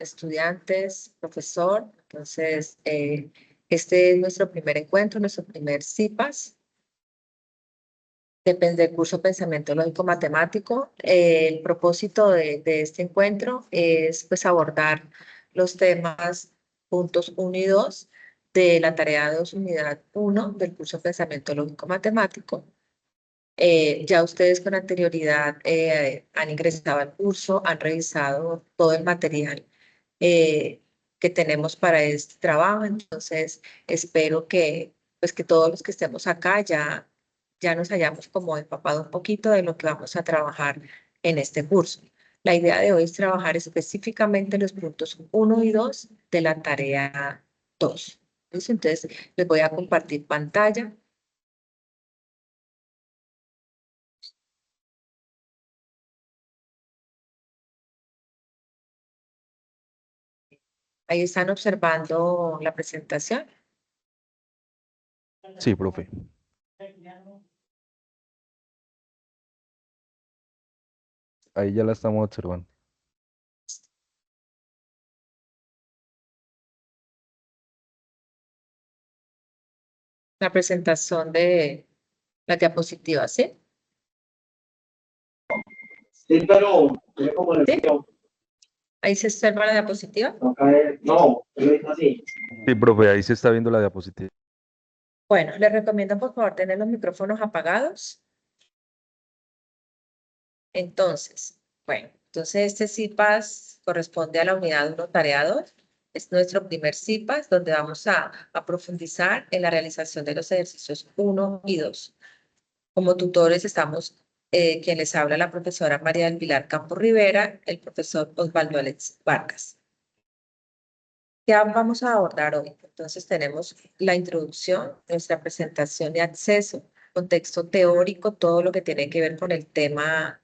estudiantes, profesor. Entonces, este es nuestro primer encuentro, nuestro primer CIPAS. Depende del curso Pensamiento Lógico Matemático. El propósito de este encuentro es pues abordar los temas puntos 1 y 2 de la tarea 2, unidad 1 del curso Pensamiento Lógico Matemático. Ya ustedes con anterioridad han ingresado al curso, han revisado todo el material que tenemos para este trabajo, entonces espero pues que todos los que estemos acá ya nos hayamos como empapado un poquito de lo que vamos a trabajar en este curso. La idea de hoy es trabajar específicamente los puntos 1 y 2 de la tarea 2. Entonces les voy a compartir pantalla. Ahí están observando la presentación. Sí, profe. Ahí ya la estamos observando. La presentación de las diapositivas, ¿sí? Sí, pero como le ¿Sí? digo, Ahí se observa la diapositiva. no, es así. Sí, profe, ahí se está viendo la diapositiva. Bueno, les recomiendo por favor tener los micrófonos apagados. Entonces, este CIPAS corresponde a la unidad 1, tarea 2. Es nuestro primer CIPAS donde vamos a profundizar en la realización de los ejercicios 1 y 2. Como tutores estamos quien les habla la profesora María del Pilar Campos Rivera, el profesor Osvaldo Alex Vargas. ¿Qué vamos a abordar hoy? Entonces tenemos la introducción, nuestra presentación de acceso, contexto teórico, todo lo que tiene que ver con el tema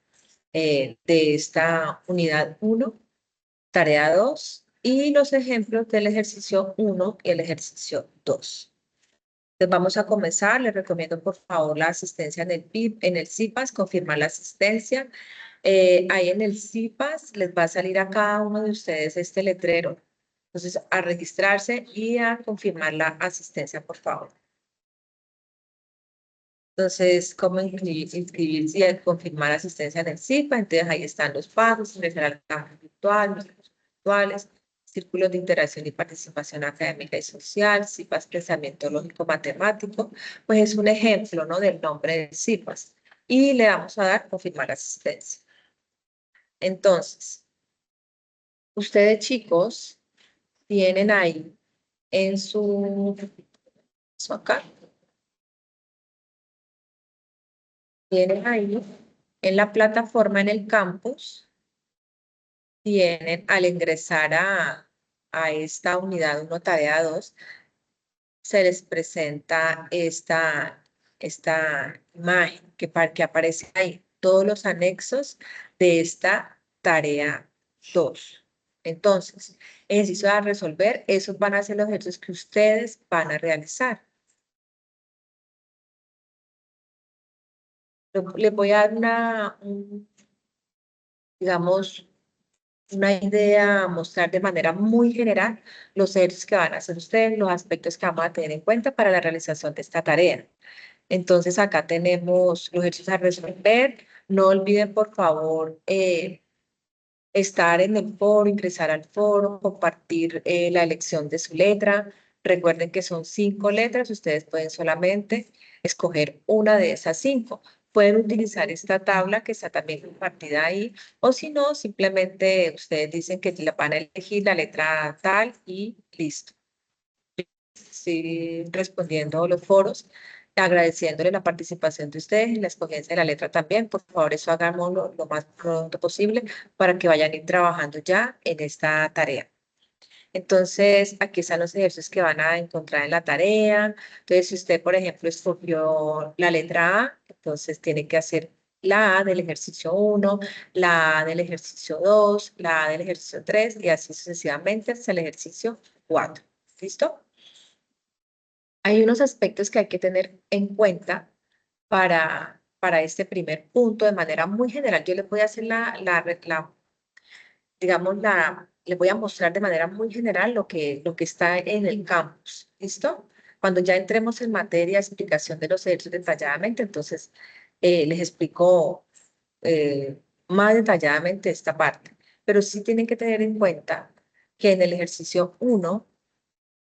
de esta unidad 1, tarea 2 y los ejemplos del ejercicio 1 y el ejercicio 2. Entonces vamos a comenzar. Les recomiendo por favor la asistencia en el PIB, en el CIPAS, confirmar la asistencia. Ahí en el CIPAS les va a salir a cada uno de ustedes este letrero. Entonces, a registrarse y a confirmar la asistencia, por favor. Entonces, ¿cómo inscribirse y a confirmar asistencia en el CIPAS? Entonces, ahí están los pasos, ingresar al campo virtual, los campos virtuales, círculos de interacción y participación académica y social, CIPAS Pensamiento Lógico Matemático, pues es un ejemplo, ¿no?, del nombre del CIPAS. Y le vamos a dar confirmar asistencia. Entonces, ustedes chicos tienen ahí en acá, tienen ahí en la plataforma en el campus, tienen al ingresar a esta unidad 1, tarea 2, se les presenta esta imagen que aparece ahí, todos los anexos de esta tarea 2. Entonces, ejercicio a resolver, esos van a ser los ejercicios que ustedes van a realizar. Les voy a dar digamos, una idea, a mostrar de manera muy general los ejercicios que van a hacer ustedes, los aspectos que vamos a tener en cuenta para la realización de esta tarea. Entonces, acá tenemos los ejercicios a resolver. No olviden, por favor, estar en el foro, ingresar al foro, compartir la elección de su letra. Recuerden que son 5 letras, ustedes pueden solamente escoger una de esas 5. Pueden utilizar esta tabla que está también compartida ahí, o si no, simplemente ustedes dicen que la van a elegir la letra tal y listo. Sí, respondiendo los foros, agradeciéndole la participación de ustedes y la escogencia de la letra también. Por favor, eso hagámoslo lo más pronto posible para que vayan a ir trabajando ya en esta tarea. Entonces, aquí están los ejercicios que van a encontrar en la tarea. Entonces, si usted, por ejemplo, escogió la letra A, entonces tiene que hacer la A del ejercicio 1, la A del ejercicio 2, la A del ejercicio 3 y así sucesivamente hasta el ejercicio 4. ¿Listo? Hay unos aspectos que hay que tener en cuenta para este primer punto de manera muy general. Yo les voy a hacer digamos, les voy a mostrar de manera muy general lo que está en el campus. ¿Listo? Cuando ya entremos en materia, explicación de los ejercicios detalladamente, entonces les explico más detalladamente esta parte. Pero sí tienen que tener en cuenta que en el ejercicio 1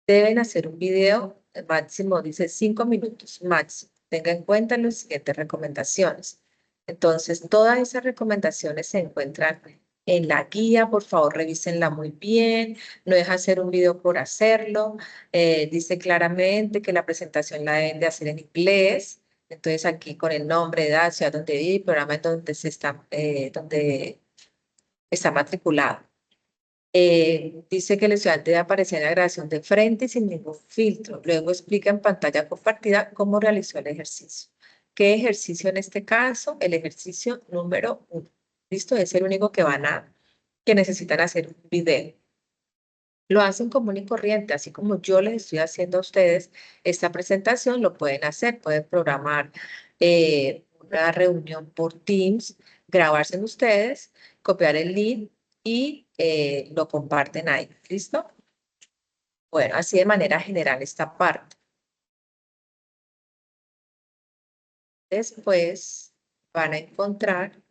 deben hacer un video máximo, dice 5 minutos máximo. Tenga en cuenta las siguientes recomendaciones. Entonces, todas esas recomendaciones se encuentran en la guía. Por favor, revísenla muy bien. No es hacer un video por hacerlo. Dice claramente que la presentación la deben de hacer en inglés. Entonces, aquí con el nombre, edad, ciudad donde vive, programa en donde está matriculado. Dice que el estudiante debe aparecer en la grabación de frente y sin ningún filtro. Luego explica en pantalla compartida cómo realizó el ejercicio. ¿Qué ejercicio en este caso? El ejercicio número 1. ¿Listo? Es el único que necesitan hacer un video. Lo hacen común y corriente, así como yo les estoy haciendo a ustedes esta presentación, lo pueden hacer, pueden programar una reunión por Teams, grabarse en ustedes, copiar el link y lo comparten ahí. ¿Listo? Bueno, así de manera general esta parte. Después van a encontrar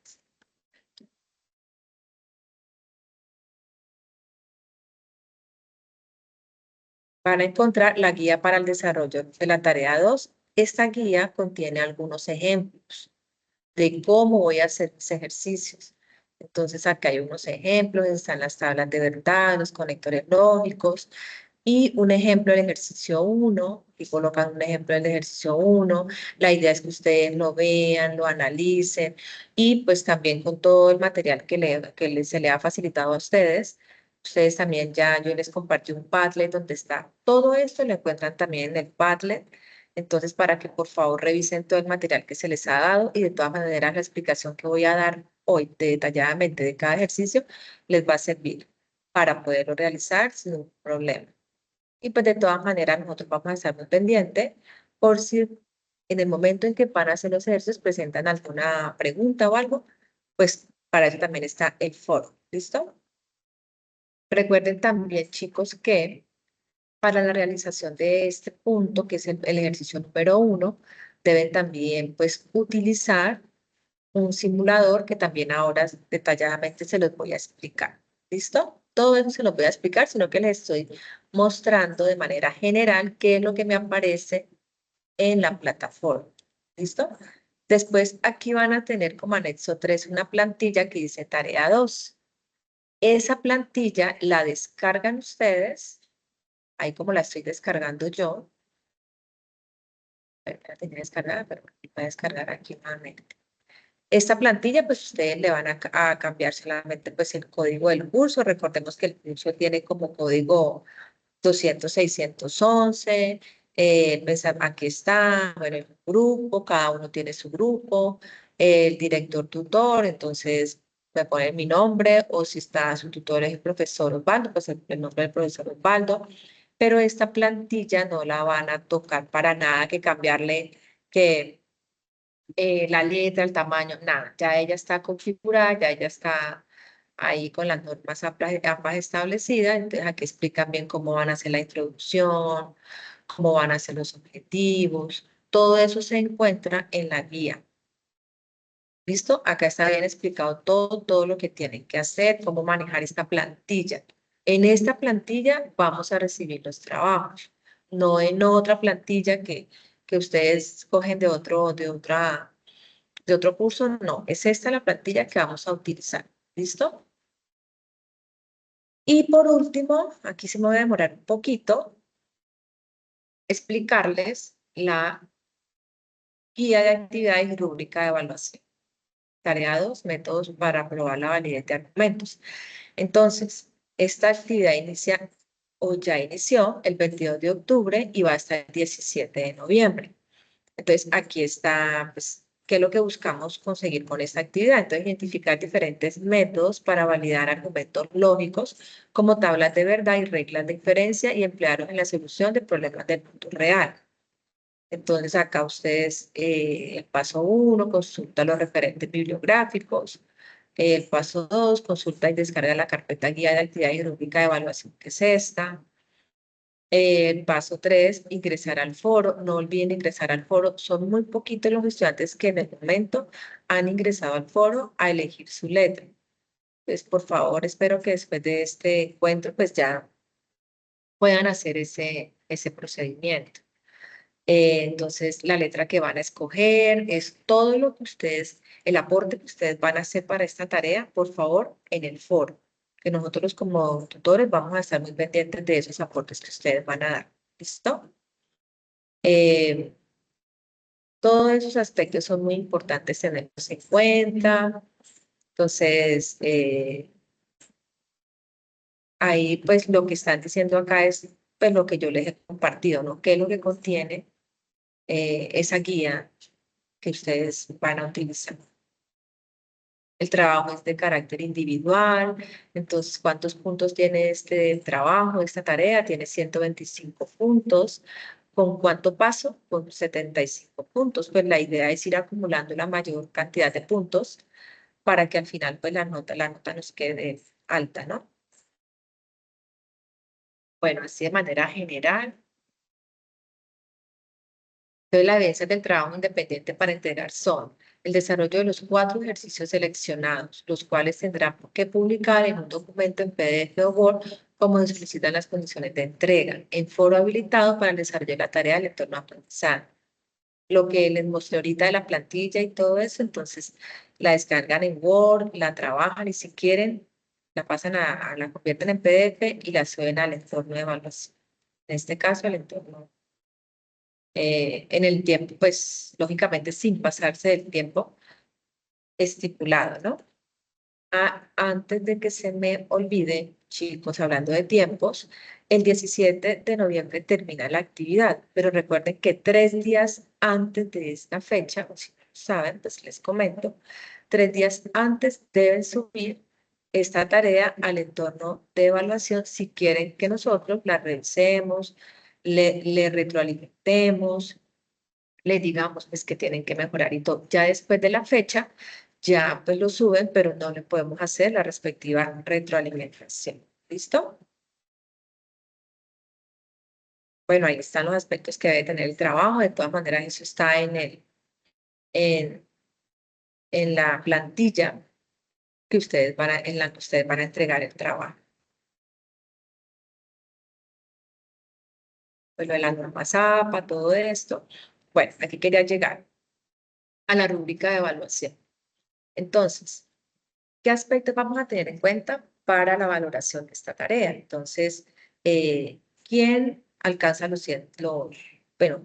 la guía para el desarrollo de la tarea 2. Esta guía contiene algunos ejemplos de cómo voy a hacer mis ejercicios. Entonces, acá hay unos ejemplos, están las tablas de verdad, los conectores lógicos y un ejemplo del ejercicio 1, y colocan un ejemplo del ejercicio 1. La idea es que ustedes lo vean, lo analicen y pues también con todo el material se le ha facilitado a ustedes. Ustedes también yo les compartí un Padlet donde está todo esto, lo encuentran también en el Padlet. Entonces, para que por favor revisen todo el material que se les ha dado y de todas maneras la explicación que voy a dar hoy detalladamente de cada ejercicio les va a servir para poderlo realizar sin ningún problema. Y pues de todas maneras nosotros vamos a estar muy pendientes por si en el momento en que van a hacer los ejercicios presentan alguna pregunta o algo, pues para eso también está el foro. ¿Listo? Recuerden también, chicos, que para la realización de este punto, que es el ejercicio número 1, deben también pues utilizar un simulador que también ahora detalladamente se los voy a explicar. ¿Listo? Todo eso se los voy a explicar, sino que les estoy mostrando de manera general qué es lo que me aparece en la plataforma. ¿Listo? Después aquí van a tener como anexo 3 una plantilla que dice tarea 2. Esa plantilla la descargan ustedes, ahí como la estoy descargando yo. La tenía descargada, pero la voy a descargar aquí nuevamente. Esta plantilla, pues ustedes le van a cambiar solamente pues el código del curso. Recordemos que el curso tiene como código 200-611. Pues aquí está, bueno, el grupo, cada uno tiene su grupo, el director tutor, entonces me ponen mi nombre, o si está su tutor es el profesor Osvaldo, pues el nombre del profesor Osvaldo. Pero esta plantilla no la van a tocar para nada, que cambiarle que la letra, el tamaño, nada, ya ella está configurada, ya ella está ahí con las normas ambas establecidas, entonces aquí explican bien cómo van a hacer la introducción, cómo van a ser los objetivos, todo eso se encuentra en la guía. ¿Listo? Acá está bien explicado todo lo que tienen que hacer, cómo manejar esta plantilla. En esta plantilla vamos a recibir los trabajos, no en otra plantilla que ustedes cogen de otro curso, no. Es esta la plantilla que vamos a utilizar. ¿Listo? Y por último, aquí se me voy a demorar un poquito, explicarles la guía de actividades y rúbrica de evaluación. Tarea 2, métodos para probar la validez de argumentos. Entonces, esta actividad inicia o ya inició el 22 de octubre y va hasta el 17 de noviembre. Entonces, aquí está, pues, qué es lo que buscamos conseguir con esta actividad. Entonces, identificar diferentes métodos para validar argumentos lógicos como tablas de verdad y reglas de inferencia y emplearlos en la solución de problemas del mundo real. Entonces, acá ustedes, el paso 1, consulta los referentes bibliográficos. El paso 2, consulta y descarga la carpeta guía de actividad y rúbrica de evaluación, que es esta. El paso 3, ingresar al foro. No olviden ingresar al foro. Son muy poquitos los estudiantes que en el momento han ingresado al foro a elegir su letra. Pues por favor, espero que después de este encuentro pues ya puedan hacer ese procedimiento. Entonces, la letra que van a escoger es todo lo que ustedes, el aporte que ustedes van a hacer para esta tarea, por favor, en el foro. Que nosotros como tutores vamos a estar muy pendientes de esos aportes que ustedes van a dar. ¿Listo? Eh, todos esos aspectos son muy importantes tenerlos en cuenta. Entonces, ahí pues lo que están diciendo acá es pues lo que yo les he compartido, ¿no? ¿Qué es lo que contiene esa guía que ustedes van a utilizar? El trabajo es de carácter individual, entonces, ¿cuántos puntos tiene este trabajo, esta tarea? Tiene 125 puntos. ¿Con cuánto paso? Con 75 puntos. Pues la idea es ir acumulando la mayor cantidad de puntos para que al final pues la nota nos quede alta, ¿no? Bueno, así de manera general. Entonces, las evidencias del trabajo independiente para entregar son el desarrollo de los 4 ejercicios seleccionados, los cuales tendrán que publicar en un documento en PDF o Word, como se solicitan las condiciones de entrega, en foro habilitado para el desarrollo de la tarea del entorno de aprendizaje. Lo que les mostré ahorita de la plantilla y todo eso, entonces la descargan en Word, la trabajan y si quieren, la pasan la convierten en PDF y la suben al entorno de evaluación. En este caso, al entorno en el tiempo, pues lógicamente sin pasarse del tiempo estipulado, ¿no? Antes de que se me olvide, chicos, hablando de tiempos, el 17 de noviembre termina la actividad, pero recuerden que 3 días antes de esta fecha, o si no lo saben, pues les comento, 3 días antes deben subir esta tarea al entorno de evaluación si quieren que nosotros la revisemos, le retroalimentemos, le digamos pues que tienen que mejorar y todo. Ya después de la fecha, ya pues lo suben, pero no le podemos hacer la respectiva retroalimentación. ¿Listo? Bueno, ahí están los aspectos que debe tener el trabajo. De todas maneras, eso está en, en la plantilla que ustedes en la que ustedes van a entregar el trabajo. Pues lo de la norma ZAPA, todo esto. Bueno, aquí quería llegar a la rúbrica de evaluación. Entonces, ¿qué aspectos vamos a tener en cuenta para la valoración de esta tarea? Entonces, ¿quién alcanza bueno,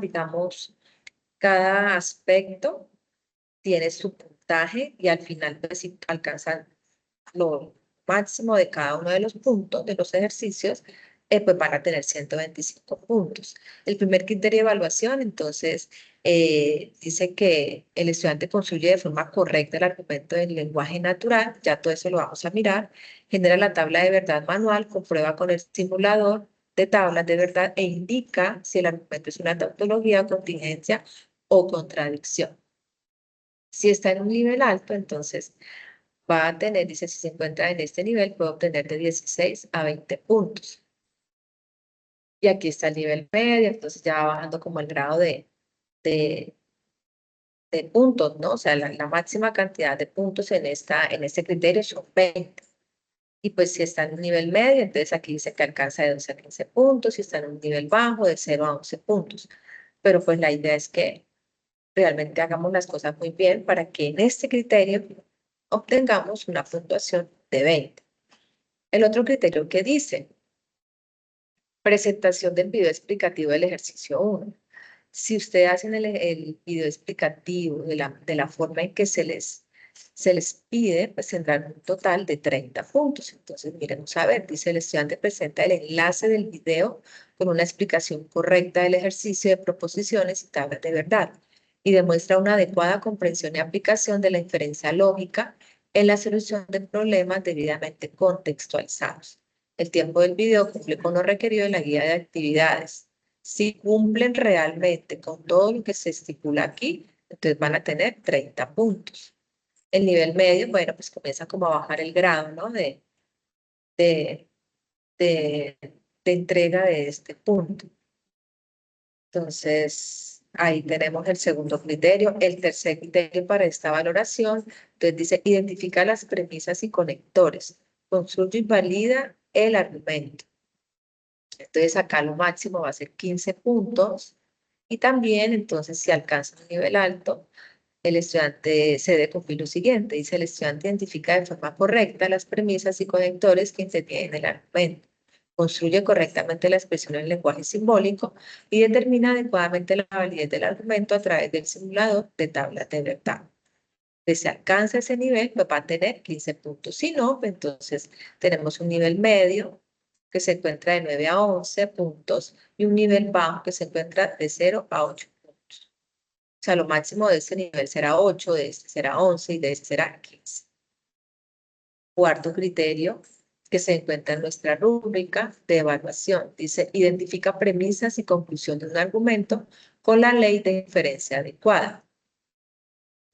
digamos, cada aspecto tiene su puntaje y al final, pues, si alcanzan lo máximo de cada uno de los puntos de los ejercicios, pues van a tener 125 puntos. El primer criterio de evaluación, entonces, dice que el estudiante construye de forma correcta el argumento del lenguaje natural, ya todo eso lo vamos a mirar, genera la tabla de verdad manual, comprueba con el simulador de tablas de verdad e indica si el argumento es una tautología, contingencia o contradicción. Si está en un nivel alto, entonces va a tener, dice, si se encuentra en este nivel, puede obtener de 16 a 20 puntos. Y aquí está el nivel medio, entonces ya va bajando como el grado de, de puntos, ¿no? O sea, la máxima cantidad de puntos en este criterio son 20. Y pues si está en un nivel medio, entonces aquí dice que alcanza de 12 a 15 puntos, si está en un nivel bajo, de 0 a 11 puntos. Pero pues la idea es que realmente hagamos las cosas muy bien para que en este criterio obtengamos una puntuación de 20. El otro criterio que dice, presentación del video explicativo del ejercicio 1. Si ustedes hacen el video explicativo de la forma en que se les pide, pues tendrán un total de 30 puntos. Entonces, miremos a ver, dice el estudiante presenta el enlace del video con una explicación correcta del ejercicio de proposiciones y tablas de verdad y demuestra una adecuada comprensión y aplicación de la inferencia lógica en la solución de problemas debidamente contextualizados. El tiempo del video cumple con lo requerido en la guía de actividades. Si cumplen realmente con todo lo que se estipula aquí, entonces van a tener 30 puntos. El nivel medio, bueno, pues comienza como a bajar el grado, ¿no? De, de, de entrega de este punto. Entonces, ahí tenemos el segundo criterio. El tercer criterio para esta valoración, entonces dice, identifica las premisas y conectores. Construye y valida el argumento. Entonces, acá lo máximo va a ser 15 puntos. Y también, entonces, si alcanza un nivel alto, el estudiante se debe cumplir lo siguiente. Dice, el estudiante identifica de forma correcta las premisas y conectores que intervienen en el argumento. Construye correctamente la expresión en lenguaje simbólico y determina adecuadamente la validez del argumento a través del simulador de tablas de verdad. Si se alcanza ese nivel, pues va a tener 15 puntos. Si no, pues entonces tenemos un nivel medio que se encuentra de 9 a 11 puntos y un nivel bajo que se encuentra de 0 a 8 puntos. O sea, lo máximo de este nivel será 8, de este será 11 y de este será 15. Cuarto criterio que se encuentra en nuestra rúbrica de evaluación. Dice, identifica premisas y conclusión de un argumento con la ley de inferencia adecuada.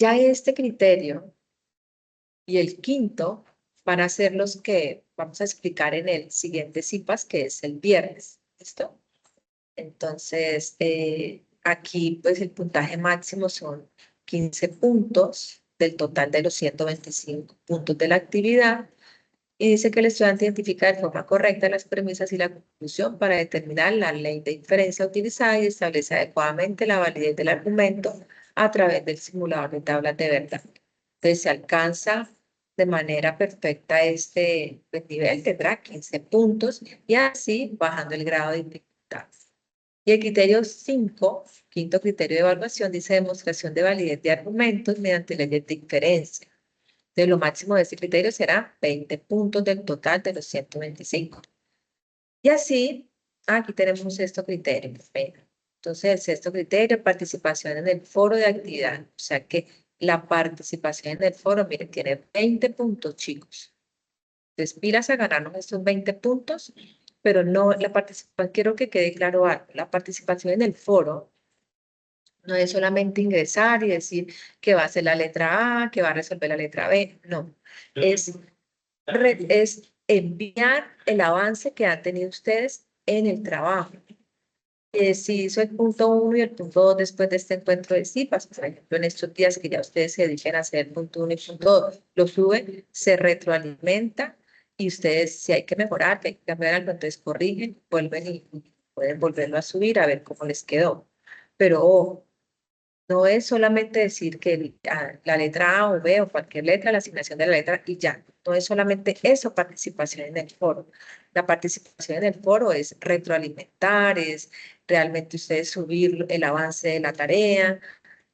Ya este criterio y el quinto van a ser los que vamos a explicar en el siguiente CIPAS, que es el viernes. ¿Listo? Entonces, aquí pues el puntaje máximo son 15 puntos del total de los 125 puntos de la actividad. Y dice que el estudiante identifica de forma correcta las premisas y la conclusión para determinar la ley de inferencia utilizada y establece adecuadamente la validez del argumento a través del simulador de tablas de verdad. Entonces se alcanza de manera perfecta este nivel, tendrá 15 puntos y así bajando el grado de dificultad. Y el criterio 5, quinto criterio de evaluación, dice demostración de validez de argumentos mediante leyes de inferencia. Entonces, lo máximo de este criterio será 20 puntos del total de los 125. Y así, aquí tenemos un sexto criterio. Entonces, el sexto criterio, participación en el foro de actividad. O sea que la participación en el foro, miren, tiene 20 puntos, chicos. Entonces, pilas a ganarnos estos 20 puntos, pero no la participación, quiero que quede claro algo, la participación en el foro no es solamente ingresar y decir que va a hacer la letra A, que va a resolver la letra B, no. Es enviar el avance que han tenido ustedes en el trabajo. Si hizo el punto 1 y el punto 2 después de este encuentro de CIPAS, por ejemplo, en estos días que ya ustedes se dediquen a hacer el punto 1 y el punto 2, lo suben, se retroalimenta y ustedes, si hay que mejorar, que hay que cambiar algo, entonces corrigen, vuelven y pueden volverlo a subir a ver cómo les quedó. Pero ojo, no es solamente decir que la letra A o B o cualquier letra, la asignación de la letra y ya. No es solamente eso, participación en el foro. La participación en el foro es retroalimentar, es realmente ustedes subir el avance de la tarea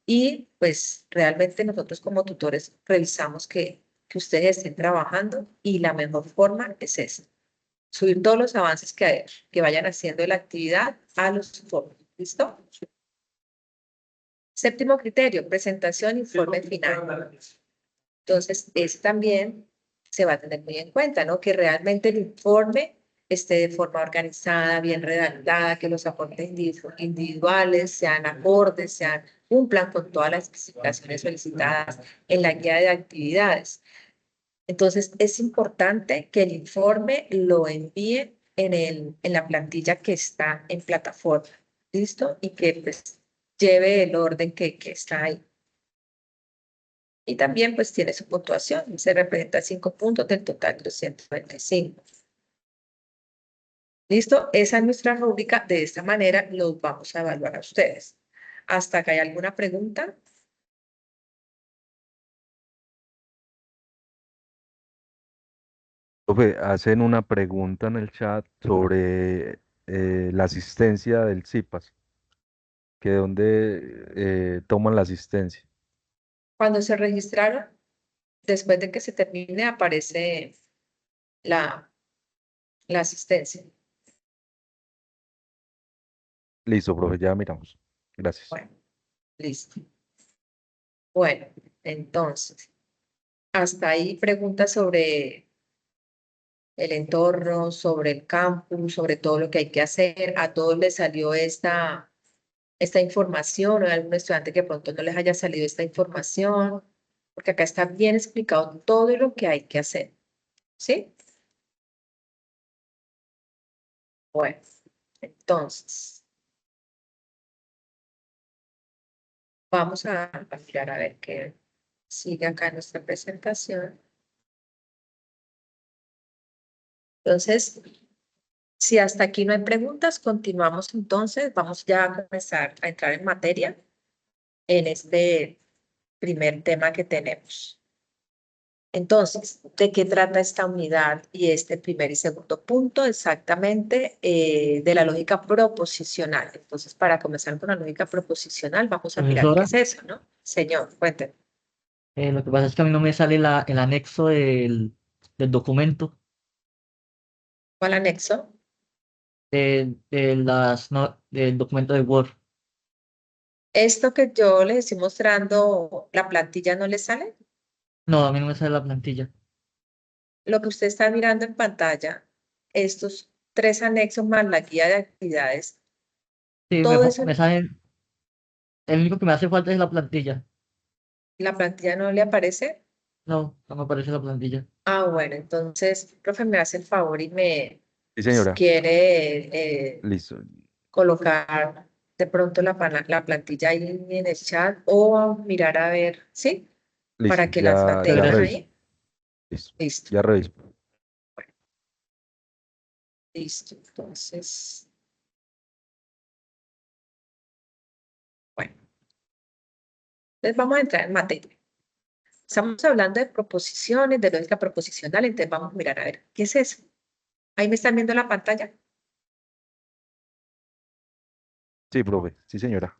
y pues realmente nosotros como tutores revisamos que ustedes estén trabajando y la mejor forma es esa. Subir todos los avances que vayan haciendo de la actividad a los foros. ¿Listo? Séptimo criterio, presentación, informe final. Entonces, es también se va a tener muy en cuenta, ¿no? Que realmente el informe esté de forma organizada, bien redactada, que los aportes individuales sean acordes, cumplan con todas las especificaciones solicitadas en la guía de actividades. Entonces, es importante que el informe lo envíe en la plantilla que está en plataforma, ¿listo? Y que pues lleve el orden que está ahí. Y también pues tiene su puntuación, se representa 5 puntos del total de los 125. ¿Listo? Esa es nuestra rúbrica, de esta manera los vamos a evaluar a ustedes. ¿Hasta acá hay alguna pregunta? Profe, hacen una pregunta en el chat sobre la asistencia del CIPAS, que de dónde toman la asistencia. Cuando se registraron, después de que se termine, aparece la asistencia. Listo, profe, ya miramos. Gracias. Bueno, listo. Bueno, entonces, hasta ahí preguntas sobre el entorno, sobre el campus, sobre todo lo que hay que hacer. A todos les salió esta información o hay algún estudiante que pronto no les haya salido esta información. porque acá está bien explicado todo lo que hay que hacer, ¿sí? Bueno, entonces, vamos a mirar a ver qué sigue acá en nuestra presentación. Entonces, si hasta aquí no hay preguntas, continuamos entonces. Vamos ya a comenzar a entrar en materia en este primer tema que tenemos. Entonces, ¿de qué trata esta unidad y este primer y segundo punto? Exactamente de la lógica proposicional. Entonces, para comenzar con la lógica proposicional, vamos a mirar qué Profesora, es eso, ¿no? Señor, cuénteme. lo que pasa es que a mí no me sale el anexo del documento, ¿Cuál anexo? del documento de Word. Esto que yo les estoy mostrando, la plantilla no le sale. No, a mí no me sale la plantilla. Lo que usted está mirando en pantalla, estos tres anexos más la guía de actividades, Sí, todo eso, me sale, el único que me hace falta es la plantilla. la plantilla no le aparece. No, no me aparece la plantilla. Ah, bueno, entonces, profe, me hace el favor y me Sí, si señora. quiere Listo. colocar de pronto la plantilla ahí en el chat o mirar a ver, ¿sí? Listo. Para que las Muchas Ya mantengan gracias. reviso. ahí. Listo. Listo, Ya reviso. listo. Entonces, bueno, entonces vamos a entrar en materia. Estamos hablando de proposiciones, de lógica proposicional, entonces vamos a mirar a ver, ¿qué es eso? Ahí me están viendo la pantalla. Sí, profe. Sí, señora.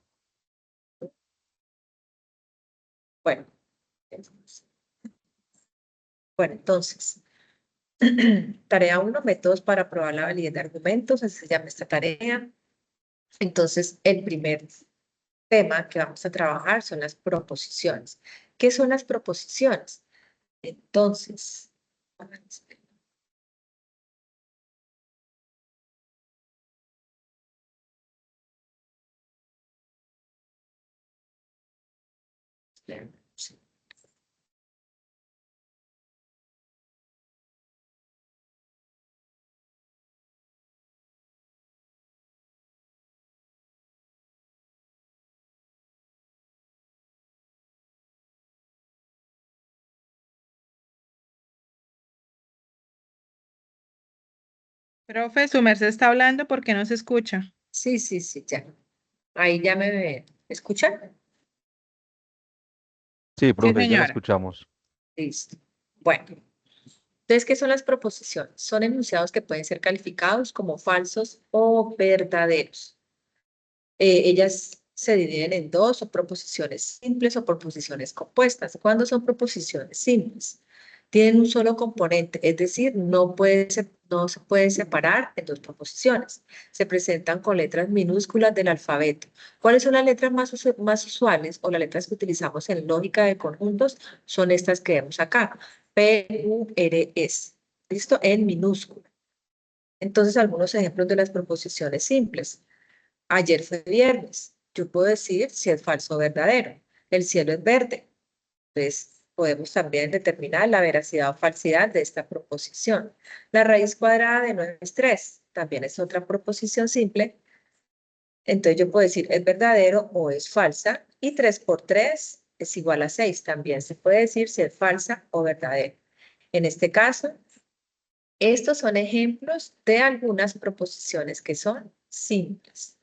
Bueno, entonces, tarea 1, métodos para probar la validez de argumentos, así se llama esta tarea. Entonces, el primer tema que vamos a trabajar son las proposiciones. ¿Qué son las proposiciones? Entonces, Profe, su merced está hablando porque no se escucha. sí, sí, sí, ya. Ahí ya me escuchan. Sí, Sí, profe, ya la señora. escuchamos. Listo. Bueno, entonces, ¿qué son las proposiciones? Son enunciados que pueden ser calificados como falsos o verdaderos. Ellas se dividen en dos, o proposiciones simples o proposiciones compuestas. ¿Cuándo son proposiciones simples? Tienen un solo componente, es decir, no se puede separar en dos proposiciones. Se presentan con letras minúsculas del alfabeto. ¿Cuáles son las letras más usuales o las letras que utilizamos en lógica de conjuntos? Son estas que vemos acá. P-U-R-S. ¿Listo? En minúscula. Entonces, algunos ejemplos de las proposiciones simples. Ayer fue viernes. Yo puedo decir si es falso o verdadero. El cielo es verde. Entonces, podemos también determinar la veracidad o falsidad de esta proposición. La raíz cuadrada de 9 es 3. También es otra proposición simple. Entonces, yo puedo decir es verdadero o es falsa. Y 3 por 3 es igual a 6. También se puede decir si es falsa o verdadero. En este caso, estos son ejemplos de algunas proposiciones que son simples.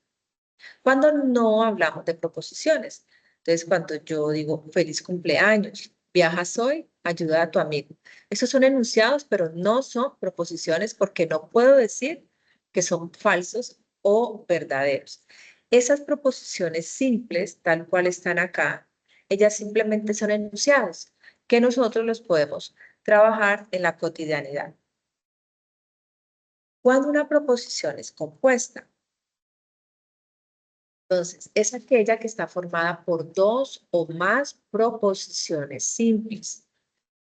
Cuando no hablamos de proposiciones. Entonces, cuando yo digo feliz cumpleaños, viajas hoy, ayuda a tu amigo. Esos son enunciados, pero no son proposiciones porque no puedo decir que son falsos o verdaderos. Esas proposiciones simples, tal cual están acá, ellas simplemente son enunciados que nosotros los podemos trabajar en la cotidianidad. Cuando una proposición es compuesta, entonces, es aquella que está formada por dos o más proposiciones simples.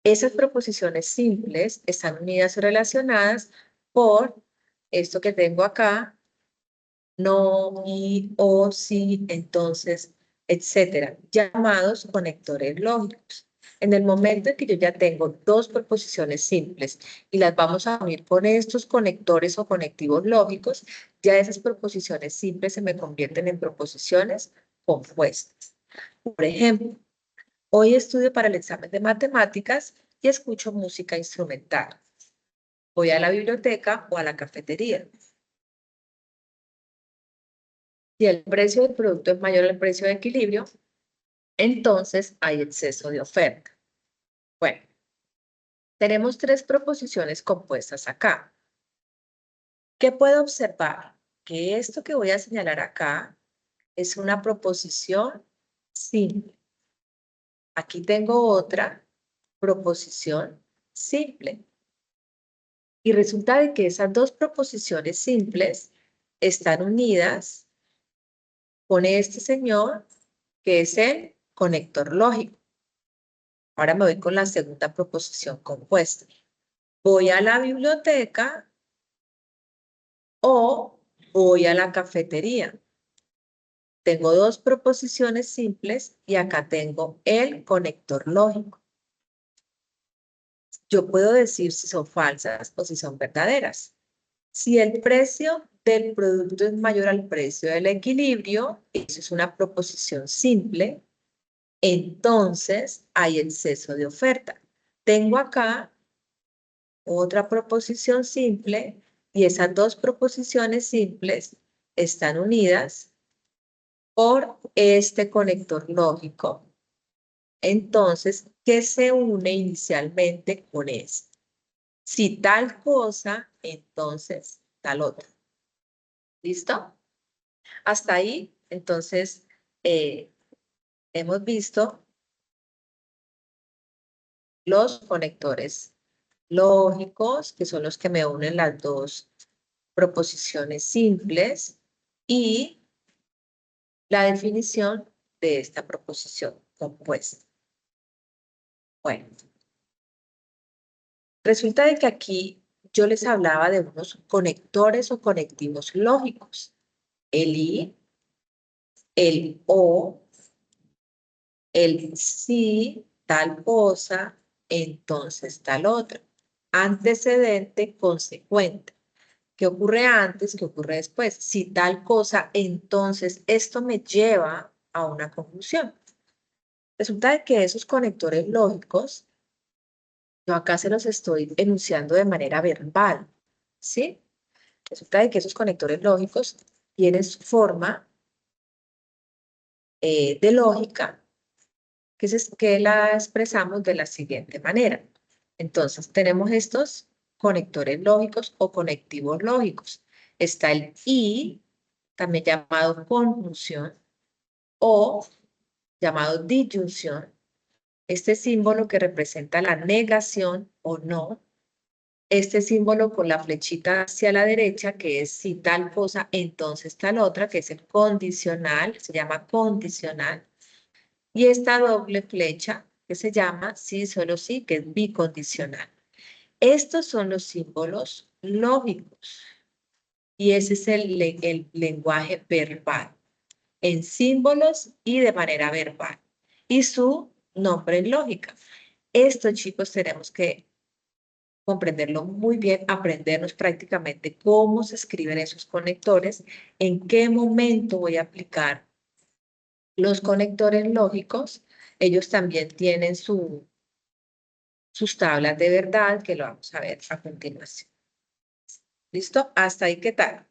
Esas proposiciones simples están unidas o relacionadas por esto que tengo acá, no, y, o, sí, entonces, etcétera, llamados conectores lógicos. En el momento en que yo ya tengo dos proposiciones simples y las vamos a unir con estos conectores o conectivos lógicos, ya esas proposiciones simples se me convierten en proposiciones compuestas. Por ejemplo, hoy estudio para el examen de matemáticas y escucho música instrumental. Voy a la biblioteca o a la cafetería. Si el precio del producto es mayor al precio de equilibrio, entonces hay exceso de oferta. Bueno, tenemos tres proposiciones compuestas acá. ¿Qué puedo observar? Que esto que voy a señalar acá es una proposición simple. Aquí tengo otra proposición simple. Y resulta de que esas dos proposiciones simples están unidas con este señor que es el conector lógico. Ahora me voy con la segunda proposición compuesta. Voy a la biblioteca o voy a la cafetería. Tengo dos proposiciones simples y acá tengo el conector lógico. Yo puedo decir si son falsas o si son verdaderas. Si el precio del producto es mayor al precio del equilibrio, eso es una proposición simple, entonces hay exceso de oferta. Tengo acá otra proposición simple y esas dos proposiciones simples están unidas por este conector lógico. Entonces, ¿qué se une inicialmente con este? Si tal cosa, entonces tal otra. ¿Listo? Hasta ahí, entonces, hemos visto los conectores lógicos, que son los que me unen las dos proposiciones simples, y la definición de esta proposición compuesta. Bueno, resulta de que aquí yo les hablaba de unos conectores o conectivos lógicos. El y, el o, el si, tal cosa, entonces tal otra. Antecedente, consecuente. ¿Qué ocurre antes? ¿Qué ocurre después? Si tal cosa, entonces esto me lleva a una conclusión. Resulta de que esos conectores lógicos, yo acá se los estoy enunciando de manera verbal, ¿sí? Resulta de que esos conectores lógicos tienen su forma de lógica que la expresamos de la siguiente manera. Entonces, tenemos estos conectores lógicos o conectivos lógicos. Está el y, también llamado conjunción, o llamado disyunción. Este símbolo que representa la negación o no. Este símbolo con la flechita hacia la derecha, que es si tal cosa, entonces tal otra, que es el condicional, se llama condicional. Y esta doble flecha, que se llama sí, solo sí, que es bicondicional. Estos son los símbolos lógicos. Y ese es el lenguaje verbal, en símbolos y de manera verbal. Y su nombre en lógica. Esto, chicos, tenemos que comprenderlo muy bien, aprendernos prácticamente cómo se escriben esos conectores, en qué momento voy a aplicar los conectores lógicos. Ellos también tienen sus tablas de verdad, que lo vamos a ver a continuación. ¿Listo? Hasta ahí, ¿qué tal?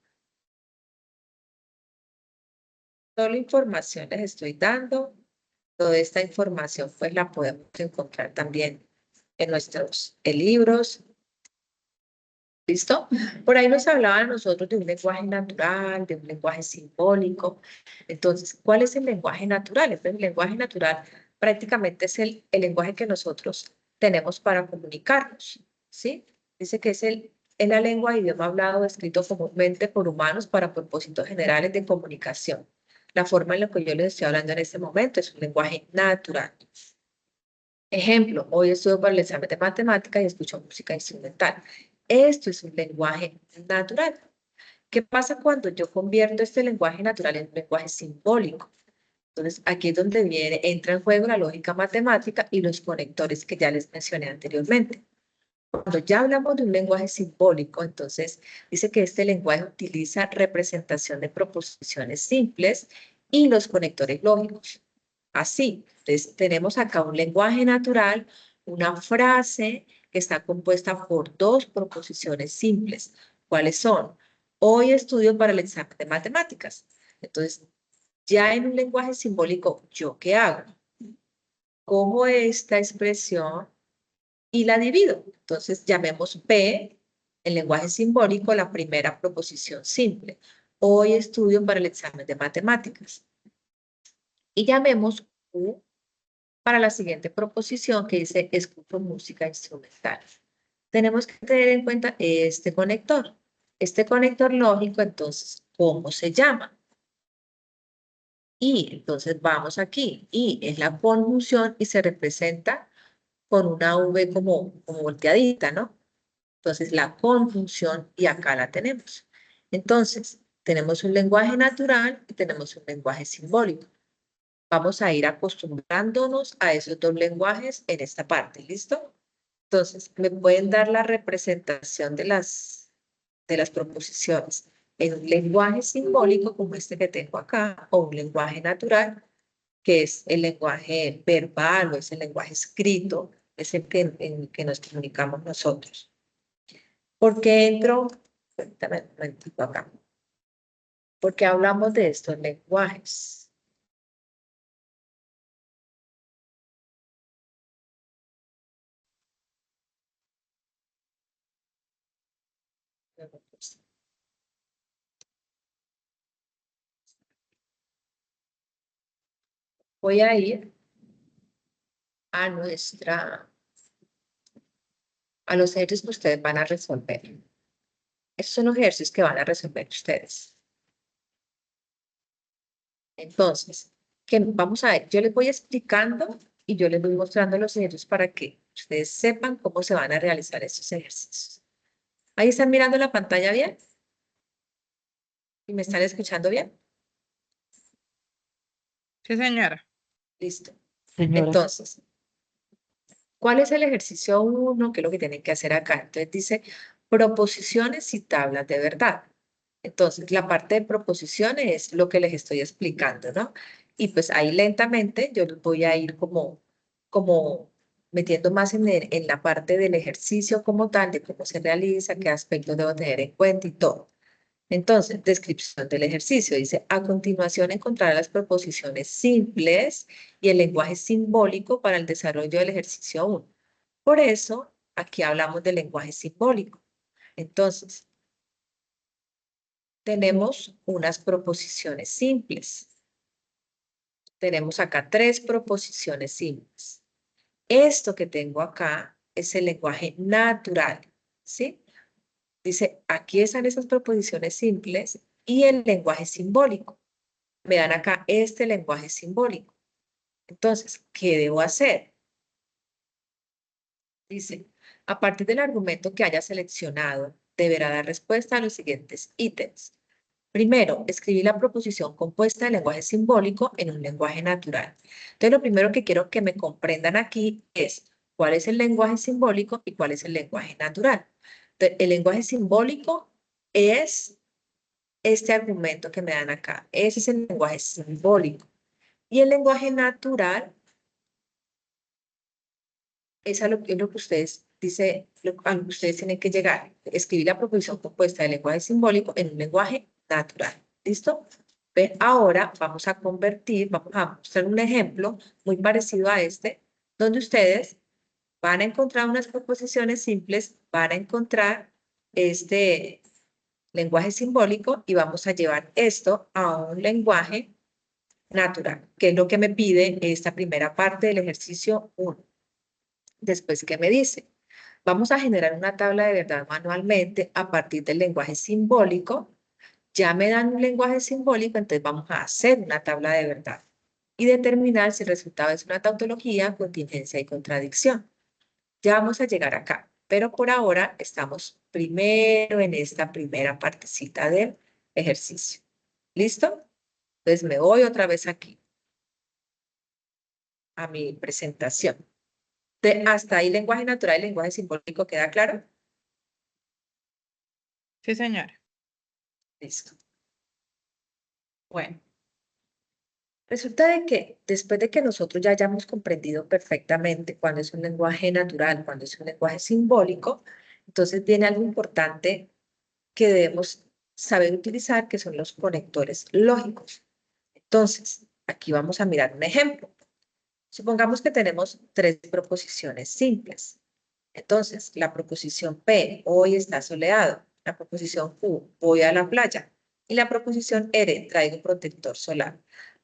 Toda la información les estoy dando. Toda esta información pues la podemos encontrar también en nuestros libros. ¿Listo? Por ahí nos hablaban nosotros de un lenguaje natural, de un lenguaje simbólico. Entonces, ¿cuál es el lenguaje natural? El lenguaje natural prácticamente es el lenguaje que nosotros tenemos para comunicarnos, ¿sí? Dice que es la lengua idioma hablado o escrito comúnmente por humanos para propósitos generales de comunicación. La forma en la que yo les estoy hablando en este momento es un lenguaje natural. Ejemplo, hoy estudio para el examen de matemáticas y escucho música instrumental. Esto es un lenguaje natural. ¿Qué pasa cuando yo convierto este lenguaje natural en un lenguaje simbólico? Entonces, aquí es donde entra en juego la lógica matemática y los conectores que ya les mencioné anteriormente. Cuando ya hablamos de un lenguaje simbólico, entonces dice que este lenguaje utiliza representación de proposiciones simples y los conectores lógicos. Así, entonces tenemos acá un lenguaje natural, una frase que está compuesta por dos proposiciones simples. ¿Cuáles son? Hoy estudio para el examen de matemáticas. Entonces, ya en un lenguaje simbólico, ¿yo qué hago? Cojo esta expresión y la divido. Entonces, llamemos P, en lenguaje simbólico, la primera proposición simple. Hoy estudio para el examen de matemáticas. Y llamemos Q para la siguiente proposición que dice escucho música instrumental. Tenemos que tener en cuenta este conector. Este conector lógico, entonces, ¿cómo se llama? Y entonces vamos aquí. Y es la conjunción y se representa con una V como volteadita, ¿no? Entonces la conjunción y acá la tenemos. Entonces, tenemos un lenguaje natural y tenemos un lenguaje simbólico. Vamos a ir acostumbrándonos a esos dos lenguajes en esta parte, ¿listo? Entonces, me pueden dar la representación de las proposiciones en un lenguaje simbólico como este que tengo acá o un lenguaje natural que es el lenguaje verbal o es el lenguaje escrito, es el que, en el que nos comunicamos nosotros. ¿Por qué entro? Cuéntame un momentito acá. Porque hablamos de estos lenguajes. Voy a ir a los ejercicios que ustedes van a resolver. Estos son los ejercicios que van a resolver ustedes. Entonces, ¿qué vamos a ver? Yo les voy explicando y yo les voy mostrando los ejercicios para que ustedes sepan cómo se van a realizar estos ejercicios. ¿Ahí están mirando la pantalla bien? ¿Y me están escuchando bien? Sí, señora. Listo. Señora, Entonces, ¿cuál es el ejercicio 1? ¿Qué es lo que tienen que hacer acá? Entonces dice proposiciones y tablas de verdad. Entonces, la parte de proposiciones es lo que les estoy explicando, ¿no? Y pues ahí lentamente yo les voy a ir como metiendo más en la parte del ejercicio como tal, de cómo se realiza, qué aspectos debo tener en cuenta y todo. Entonces, descripción del ejercicio. Dice, a continuación encontrar las proposiciones simples y el lenguaje simbólico para el desarrollo del ejercicio 1. Por eso, aquí hablamos del lenguaje simbólico. Entonces, tenemos unas proposiciones simples. Tenemos acá 3 proposiciones simples. Esto que tengo acá es el lenguaje natural, ¿sí? Dice, aquí están esas proposiciones simples y el lenguaje simbólico. Me dan acá este lenguaje simbólico. Entonces, ¿qué debo hacer? Dice, a partir del argumento que haya seleccionado, deberá dar respuesta a los siguientes ítems. Primero, escribir la proposición compuesta de lenguaje simbólico en un lenguaje natural. Entonces, lo primero que quiero que me comprendan aquí es cuál es el lenguaje simbólico y cuál es el lenguaje natural. Entonces, el lenguaje simbólico es este argumento que me dan acá. Ese es el lenguaje simbólico. Y el lenguaje natural es lo que ustedes a lo que ustedes tienen que llegar. Escribir la proposición compuesta de lenguaje simbólico en un lenguaje natural. ¿Listo? Pero ahora vamos a vamos a mostrar un ejemplo muy parecido a este, donde ustedes van a encontrar unas proposiciones simples, van a encontrar este lenguaje simbólico y vamos a llevar esto a un lenguaje natural, que es lo que me pide esta primera parte del ejercicio 1. Después, ¿qué me dice? Vamos a generar una tabla de verdad manualmente a partir del lenguaje simbólico. Ya me dan un lenguaje simbólico, entonces vamos a hacer una tabla de verdad y determinar si el resultado es una tautología, contingencia y contradicción. Ya vamos a llegar acá, pero por ahora estamos primero en esta primera partecita del ejercicio. ¿Listo? Entonces me voy otra vez aquí. a mi presentación. Hasta ahí lenguaje natural y lenguaje simbólico, ¿queda claro? Sí, señora. Listo. Bueno, resulta de que después de que nosotros ya hayamos comprendido perfectamente cuándo es un lenguaje natural, cuándo es un lenguaje simbólico, entonces viene algo importante que debemos saber utilizar, que son los conectores lógicos. Entonces, aquí vamos a mirar un ejemplo. Supongamos que tenemos 3 proposiciones simples. Entonces, la proposición P, hoy está soleado. La proposición Q, voy a la playa. Y la proposición R, traigo protector solar.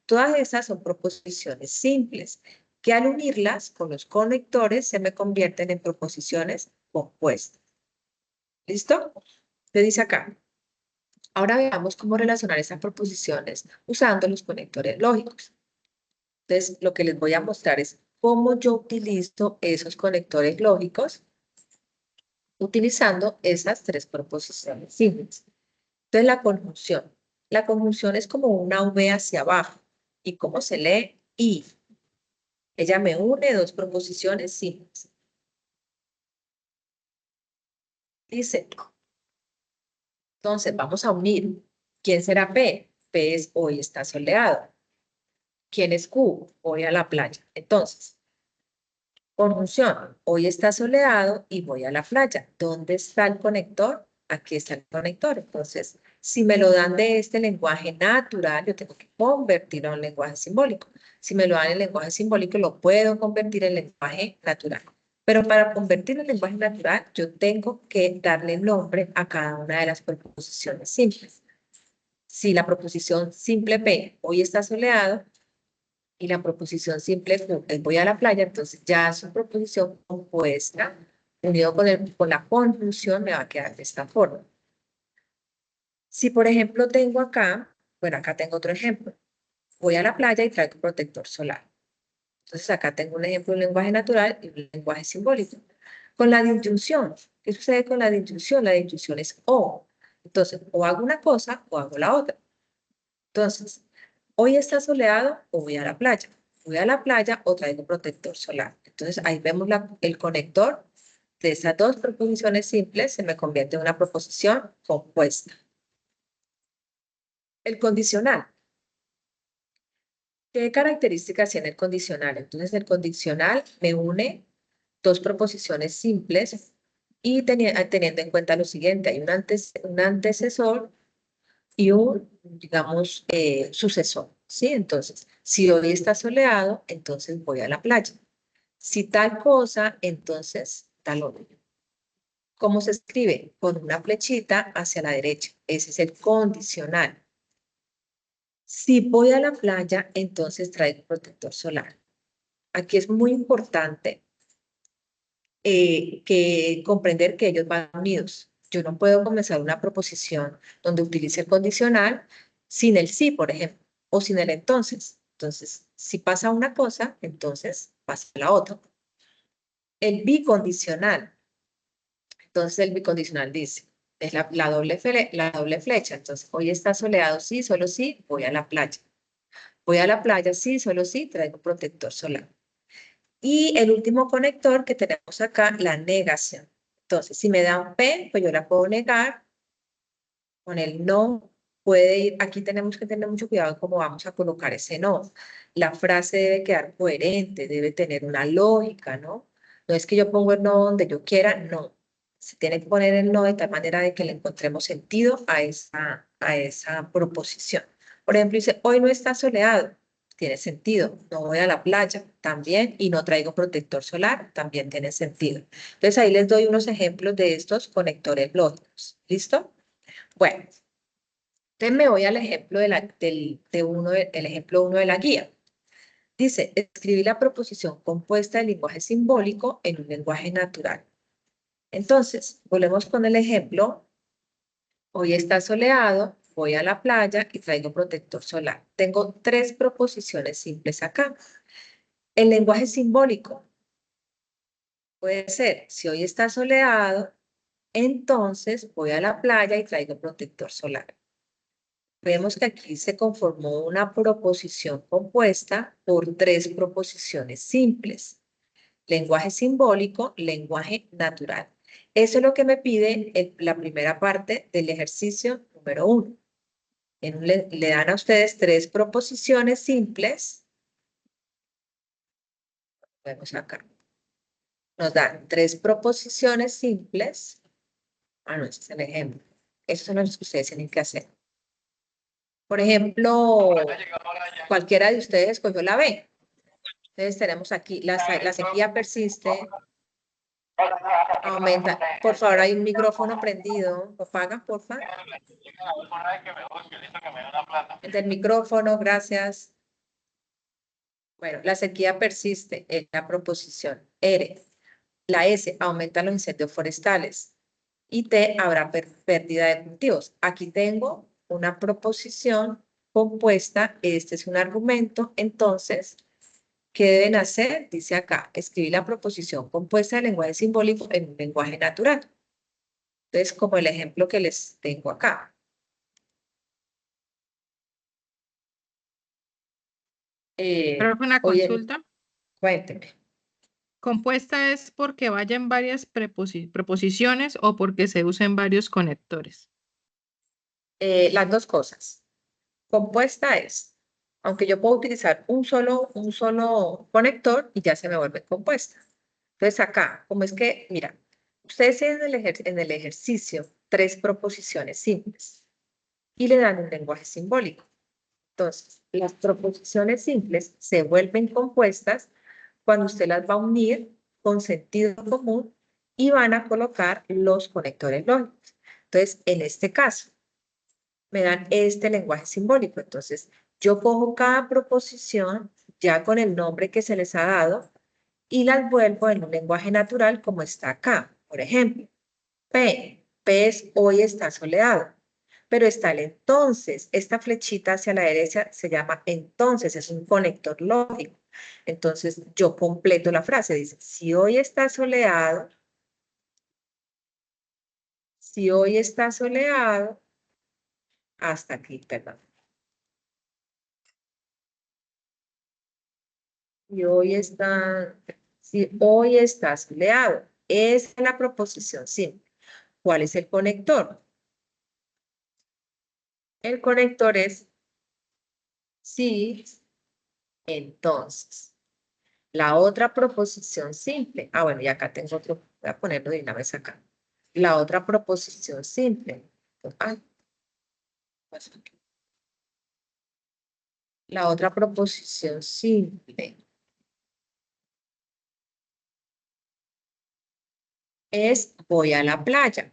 Todas esas son proposiciones simples, que al unirlas con los conectores se me convierten en proposiciones compuestas. ¿Listo? ¿Qué dice acá? Ahora veamos cómo relacionar esas proposiciones usando los conectores lógicos. Entonces, lo que les voy a mostrar es cómo yo utilizo esos conectores lógicos utilizando esas 3 proposiciones simples. Entonces, la conjunción. La conjunción es como una V hacia abajo. ¿Y cómo se lee? Y. Ella me une 2 proposiciones simples. Dice, entonces vamos a unir. ¿Quién será P? P es hoy está soleado. ¿Quién es Q? Voy a la playa. Entonces, conjunción. Hoy está soleado y voy a la playa. ¿Dónde está el conector? Aquí está el conector. Entonces, si me lo dan de este lenguaje natural, yo tengo que convertirlo en lenguaje simbólico. Si me lo dan en lenguaje simbólico, lo puedo convertir en lenguaje natural. Pero para convertirlo en lenguaje natural, yo tengo que darle nombre a cada una de las proposiciones simples. Si la proposición simple P, hoy está soleado, y la proposición simple es voy a la playa, entonces ya su proposición compuesta, unido con la conjunción, me va a quedar de esta forma. Si, por ejemplo, tengo acá, bueno, acá tengo otro ejemplo. Voy a la playa y traigo protector solar. Entonces, acá tengo un ejemplo de un lenguaje natural y un lenguaje simbólico. Con la disyunción, ¿qué sucede con la disyunción? La disyunción es o. Entonces, o hago una cosa o hago la otra. Entonces, hoy está soleado o voy a la playa. Voy a la playa o traigo protector solar. Entonces, ahí vemos el conector de esas 2 proposiciones simples se me convierte en una proposición compuesta. El condicional. ¿Qué características tiene el condicional? Entonces, el condicional me une 2 proposiciones simples y teniendo en cuenta lo siguiente, hay un antecesor y un, digamos, sucesor, ¿sí? Entonces, si hoy está soleado, entonces voy a la playa. Si tal cosa, entonces tal otro. ¿Cómo se escribe? Con una flechita hacia la derecha. Ese es el condicional. Si voy a la playa, entonces traigo protector solar. Aquí es muy importante que comprender que ellos van unidos. Yo no puedo comenzar una proposición donde utilice el condicional sin el sí, por ejemplo, o sin el entonces. Entonces, si pasa una cosa, entonces pasa la otra. El bicondicional. Entonces, el bicondicional dice, es la doble flecha. Entonces, hoy está soleado, sí, solo sí, voy a la playa. Voy a la playa, sí, solo sí, traigo protector solar. Y el último conector que tenemos acá, la negación. Entonces, si me dan P, pues yo la puedo negar. Con el no puede ir, aquí tenemos que tener mucho cuidado en cómo vamos a colocar ese no. La frase debe quedar coherente, debe tener una lógica, ¿no? No es que yo pongo el no donde yo quiera, no. Se tiene que poner el no de tal manera de que le encontremos sentido a esa proposición. Por ejemplo, dice, hoy no está soleado. Tiene sentido. No voy a la playa, también, y no traigo protector solar, también tiene sentido. Entonces ahí les doy unos ejemplos de estos conectores lógicos. ¿Listo? Bueno, entonces me voy al ejemplo el ejemplo 1 de la guía. Dice, escribir la proposición compuesta de lenguaje simbólico en un lenguaje natural. Entonces, volvemos con el ejemplo. Hoy está soleado, voy a la playa y traigo protector solar. Tengo 3 proposiciones simples acá. El lenguaje simbólico puede ser, si hoy está soleado, entonces voy a la playa y traigo protector solar. vemos que aquí se conformó una proposición compuesta por 3 proposiciones simples. Lenguaje simbólico, lenguaje natural. Eso es lo que me pide la primera parte del ejercicio número 1. Le dan a ustedes 3 proposiciones simples. Vemos acá. Nos dan 3 proposiciones simples. Ah, no, ese es el ejemplo. Esos son los que ustedes tienen que hacer. Por ejemplo, cualquiera de ustedes escogió la B. Entonces tenemos aquí, la sequía persiste. Aumenta. Por favor, hay un micrófono prendido. ¿Lo apagan, por favor? El micrófono, gracias. Bueno, la sequía persiste en la proposición R. La S, aumenta los incendios forestales. Y T, habrá pérdida de cultivos. Aquí tengo una proposición compuesta. Este es un argumento. Entonces, ¿qué deben hacer? Dice acá, escribir la proposición compuesta de lenguaje simbólico en un lenguaje natural. Entonces, como el ejemplo que les tengo acá. Pero fue una Oye, consulta. cuénteme. ¿Compuesta es porque vayan varias preposiciones o porque se usen varios conectores? Las dos cosas. Compuesta es, aunque yo puedo utilizar un solo conector y ya se me vuelve compuesta. Entonces acá, como es que, mira, ustedes tienen en el ejercicio 3 proposiciones simples y le dan un lenguaje simbólico. Entonces, las proposiciones simples se vuelven compuestas cuando usted las va a unir con sentido común y van a colocar los conectores lógicos. Entonces, en este caso, me dan este lenguaje simbólico. Entonces, yo cojo cada proposición ya con el nombre que se les ha dado y las vuelvo en un lenguaje natural como está acá. Por ejemplo, P. P es hoy está soleado. Pero está el entonces. Esta flechita hacia la derecha se llama entonces, es un conector lógico. Entonces, yo completo la frase. Dice, si hoy está soleado, hasta aquí, perdón. Si hoy está soleado. Esa es la proposición simple. ¿Cuál es el conector? El conector es sí, entonces. La otra proposición simple. Ah, bueno, y acá tengo otro. Voy a ponerlo de una vez acá. La otra proposición simple. Ay, pasó aquí. La otra proposición simple es voy a la playa.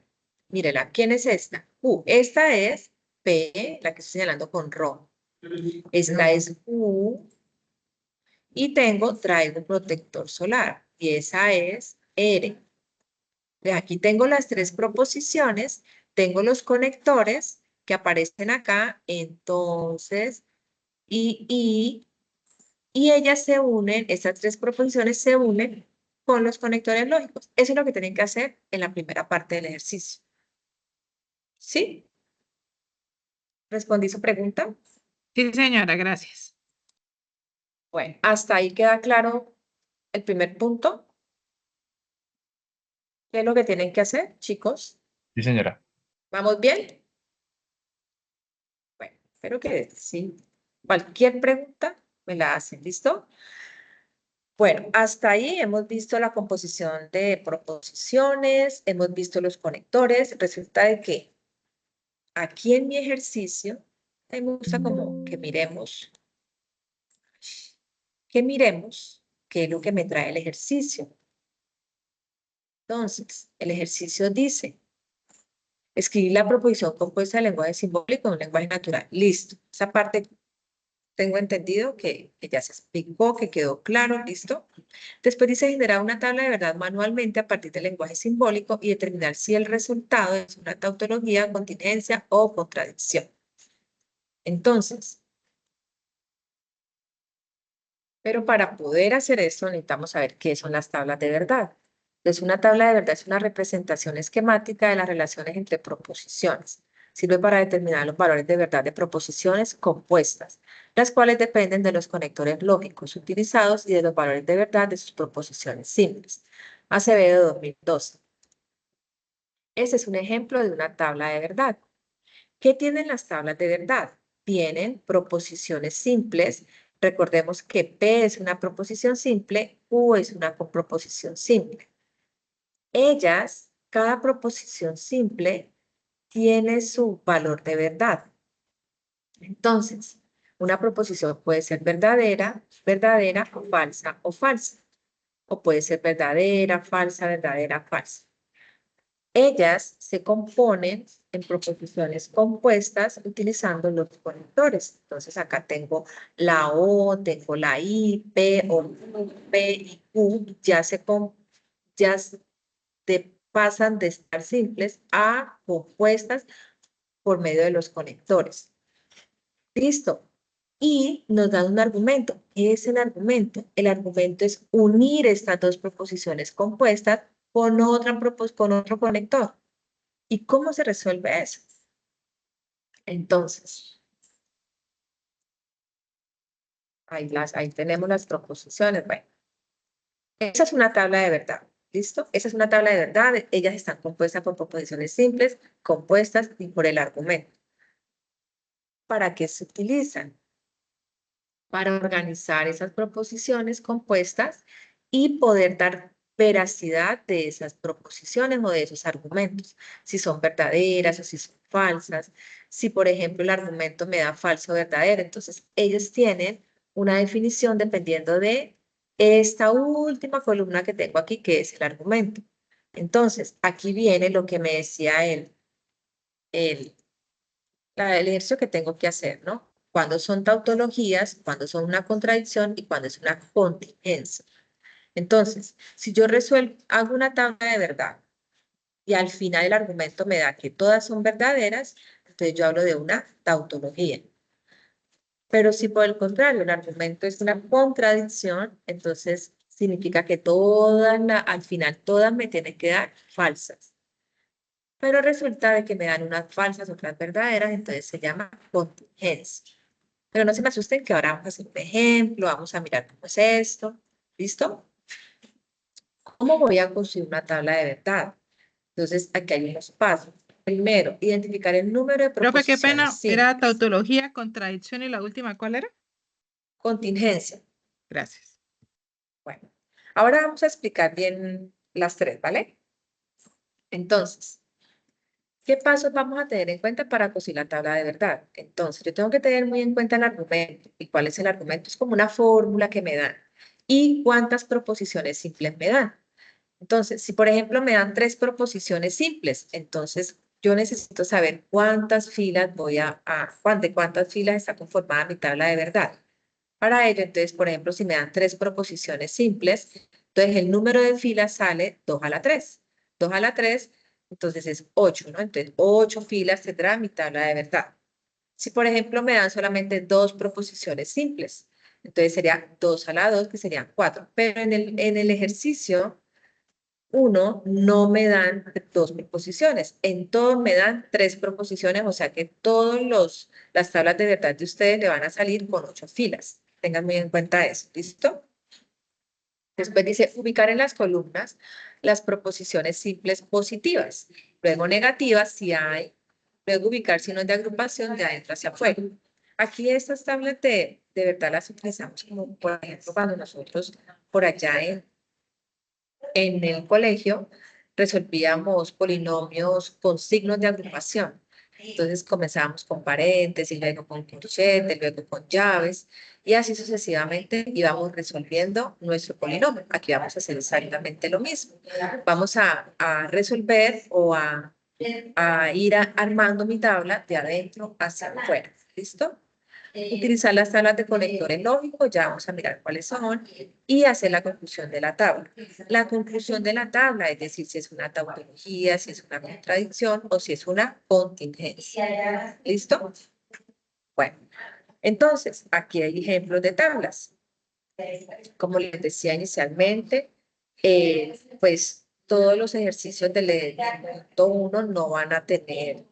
Mírela, ¿quién es esta? Esta es P, la que estoy señalando con rojo. Esta es U. Y traigo un protector solar. Y esa es R. Aquí tengo las 3 proposiciones. Tengo los conectores que aparecen acá. Entonces, y ellas se unen, estas 3 proposiciones se unen con los conectores lógicos. Eso es lo que tienen que hacer en la primera parte del ejercicio. ¿Sí? ¿Respondí su pregunta? Sí, señora, gracias. Bueno, hasta ahí queda claro el primer punto. ¿Qué es lo que tienen que hacer, chicos? Sí, señora. ¿Vamos bien? Bueno, espero que sí. Cualquier pregunta me la hacen, ¿listo? Bueno, hasta ahí hemos visto la composición de proposiciones, hemos visto los conectores. Resulta de que aquí en mi ejercicio, a mí me gusta como que miremos qué es lo que me trae el ejercicio. Entonces, el ejercicio dice, escribir la proposición compuesta de lenguaje simbólico en un lenguaje natural. Listo. Esa parte tengo entendido que ya se explicó, que quedó claro, listo. Después dice generar una tabla de verdad manualmente a partir del lenguaje simbólico y determinar si el resultado es una tautología, contingencia o contradicción. Entonces, pero para poder hacer esto necesitamos saber qué son las tablas de verdad. Entonces, una tabla de verdad es una representación esquemática de las relaciones entre proposiciones. Sirve para determinar los valores de verdad de proposiciones compuestas, las cuales dependen de los conectores lógicos utilizados y de los valores de verdad de sus proposiciones simples. Acevedo 2012. Este es un ejemplo de una tabla de verdad. ¿Qué tienen las tablas de verdad? Tienen proposiciones simples. Recordemos que P es una proposición simple, Q es una proposición simple. Ellas, cada proposición simple, tiene su valor de verdad. Entonces, una proposición puede ser verdadera, verdadera o falsa. O puede ser verdadera, falsa, falsa. Ellas se componen en proposiciones compuestas utilizando los conectores. Entonces acá tengo la O, tengo la I, P, o P y Q, pasan de estar simples a compuestas por medio de los conectores. Listo. Y nos dan un argumento. ¿Qué es el argumento? El argumento es unir estas dos proposiciones compuestas con otro conector. ¿Y cómo se resuelve eso? Entonces, ahí tenemos las proposiciones. Bueno, esa es una tabla de verdad. ¿Listo? Esa es una tabla de verdad. Ellas están compuestas por proposiciones simples, compuestas y por el argumento. ¿Para qué se utilizan? Para organizar esas proposiciones compuestas y poder dar veracidad de esas proposiciones o de esos argumentos, si son verdaderas o si son falsas. Si, por ejemplo, el argumento me da falso o verdadero, entonces ellos tienen una definición dependiendo de esta última columna que tengo aquí, que es el argumento. Entonces, aquí viene lo que me decía el ejercicio que tengo que hacer, ¿no? Cuando son tautologías, cuando son una contradicción y cuando es una contingencia. Entonces, si yo hago una tabla de verdad y al final el argumento me da que todas son verdaderas, entonces yo hablo de una tautología. Pero si por el contrario el argumento es una contradicción, entonces significa que al final todas me tienen que dar falsas. Pero resulta de que me dan unas falsas, otras verdaderas, entonces se llama contingencia. Pero no se me asusten que ahora vamos a hacer un ejemplo, vamos a mirar cómo es esto. ¿Listo? ¿Cómo voy a construir una tabla de verdad? Entonces, aquí hay unos pasos. Primero, identificar el número de Profe, qué proposiciones pena. Era simples. tautología, contradicción y la última, ¿cuál era? Contingencia. Gracias. Bueno, ahora vamos a explicar bien las tres, ¿vale? Entonces, ¿qué pasos vamos a tener en cuenta para construir la tabla de verdad? Entonces, yo tengo que tener muy en cuenta el argumento. ¿Y cuál es el argumento? Es como una fórmula que me dan. ¿Y cuántas proposiciones simples me dan? Entonces, si por ejemplo me dan 3 proposiciones simples, entonces yo necesito saber cuántas filas de cuántas filas está conformada mi tabla de verdad. Para ello, entonces, por ejemplo, si me dan 3 proposiciones simples, entonces el número de filas sale 2 a la 3. 2 a la 3, entonces es 8, ¿no? Entonces, 8 filas tendrá mi tabla de verdad. Si, por ejemplo, me dan solamente 2 proposiciones simples, entonces sería 2 a la 2, que serían 4. Pero en el ejercicio 1 no me dan 2 proposiciones, en todos me dan 3 proposiciones, o sea que las tablas de verdad de ustedes le van a salir con 8 filas. Tengan muy en cuenta eso, ¿listo? Después dice ubicar en las columnas las proposiciones simples positivas, luego negativas si hay, luego ubicar signos de agrupación de adentro hacia afuera. Aquí estas tablas de verdad las utilizamos como, por ejemplo, cuando nosotros por allá en el colegio resolvíamos polinomios con signos de agrupación. Entonces comenzábamos con paréntesis, luego con corchetes, luego con llaves, y así sucesivamente íbamos resolviendo nuestro polinomio. Aquí vamos a hacer exactamente lo mismo. Vamos a resolver o a ir armando mi tabla de adentro hacia afuera. ¿Listo? Utilizar las tablas de conectores lógicos, ya vamos a mirar cuáles son, y hacer la conclusión de la tabla. La conclusión de la tabla, es decir, si es una tautología, si es una contradicción o si es una contingencia. ¿Listo? Bueno, entonces, aquí hay ejemplos de tablas. Como les decía inicialmente, pues todos los ejercicios del punto 1 no van a tener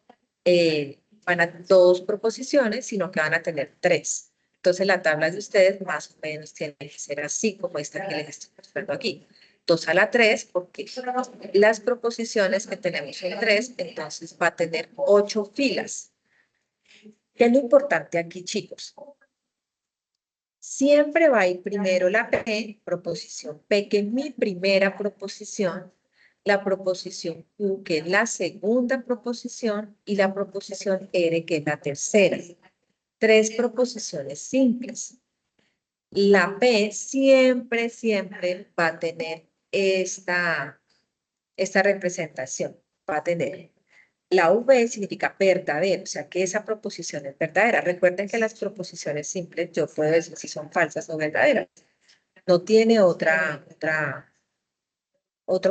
van a 2 proposiciones, sino que van a tener 3. Entonces, la tabla de ustedes más o menos tiene que ser así, como esta que les estoy mostrando aquí. 2 a la 3, porque las proposiciones que tenemos son 3, entonces va a tener 8 filas. ¿Qué es lo importante aquí, chicos? Siempre va a ir primero la P, proposición P, que es mi primera proposición, la proposición Q, que es la segunda proposición, y la proposición R, que es la tercera. 3 proposiciones simples. La P siempre va a tener esta representación. Va a tener la V significa verdadero, o sea que esa proposición es verdadera. Recuerden que las proposiciones simples yo puedo decir si son falsas o verdaderas. No tiene otro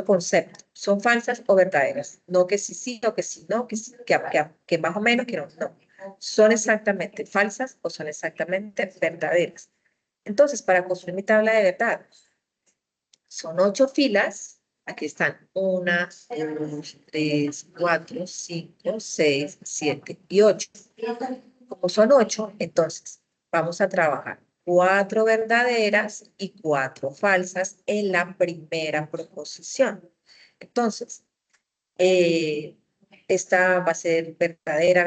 concepto. Son falsas o verdaderas. No que sí, o que sí, no, que más o menos, que no. No. Son exactamente falsas o son exactamente verdaderas. Entonces, para construir mi tabla de verdad, son 8 filas. Aquí están 1, 2, 3, 4, 5, 6, 7 y 8. Como son 8, entonces vamos a trabajar 4 verdaderas y 4 falsas en la primera proposición. Entonces, esta va a ser verdadera,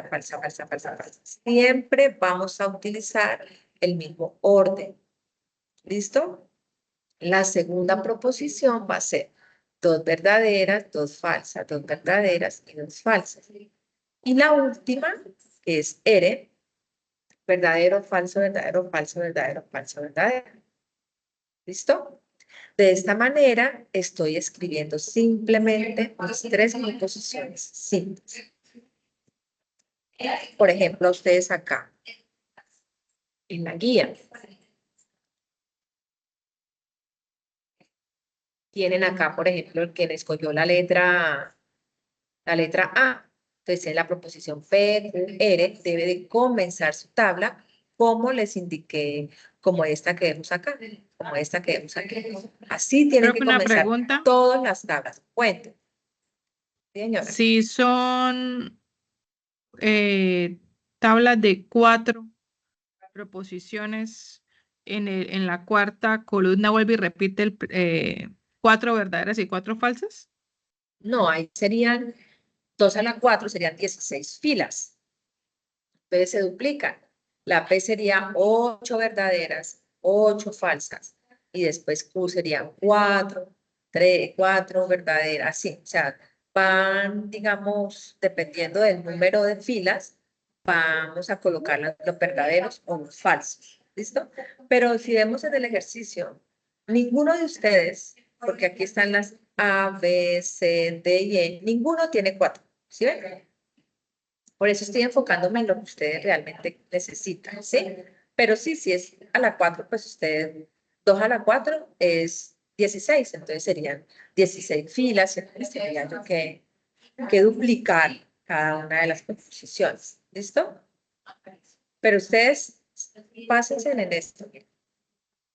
falsa, falsa, falsa, falsa. Siempre vamos a utilizar el mismo orden. ¿Listo? La segunda proposición va a ser 2 verdaderas, 2 falsas, 2 verdaderas y 2 falsas. Y la última, que es R, verdadero, falso, verdadero, falso, verdadero, falso, verdadero. ¿Listo? De esta manera estoy escribiendo simplemente las 3 proposiciones simples. Por ejemplo, ustedes acá, en la guía, tienen acá, por ejemplo, el que escogió la letra A. Entonces, en la proposición P, Q, R, debe de comenzar su tabla como les indiqué, como esta que vemos acá, como esta que vemos aquí. Así tienen que Profe, una comenzar pregunta. todas las tablas. Cuenten. Sí, señora. Si son tablas de 4 proposiciones, en la cuarta columna vuelve y repite 4 verdaderas y 4 falsas. No, ahí serían 2 a la 4, serían 16 filas. Entonces se duplican. La P sería 8 verdaderas, 8 falsas. Y después Q serían 4, 3, 4 verdaderas, así. O sea, van, digamos, dependiendo del número de filas, vamos a colocar los verdaderos o los falsos. ¿Listo? Pero si vemos en el ejercicio, ninguno de ustedes, porque aquí están las A, B, C, D y E, ninguno tiene 4. ¿Sí ven? Por eso estoy enfocándome en lo que ustedes realmente necesitan, ¿sí? Pero sí, si es a la 4, pues ustedes, 2 a la 4 es 16, entonces serían 16 filas, entonces tendría yo que duplicar cada una de las proposiciones, ¿listo? Pero ustedes, pásense en esto.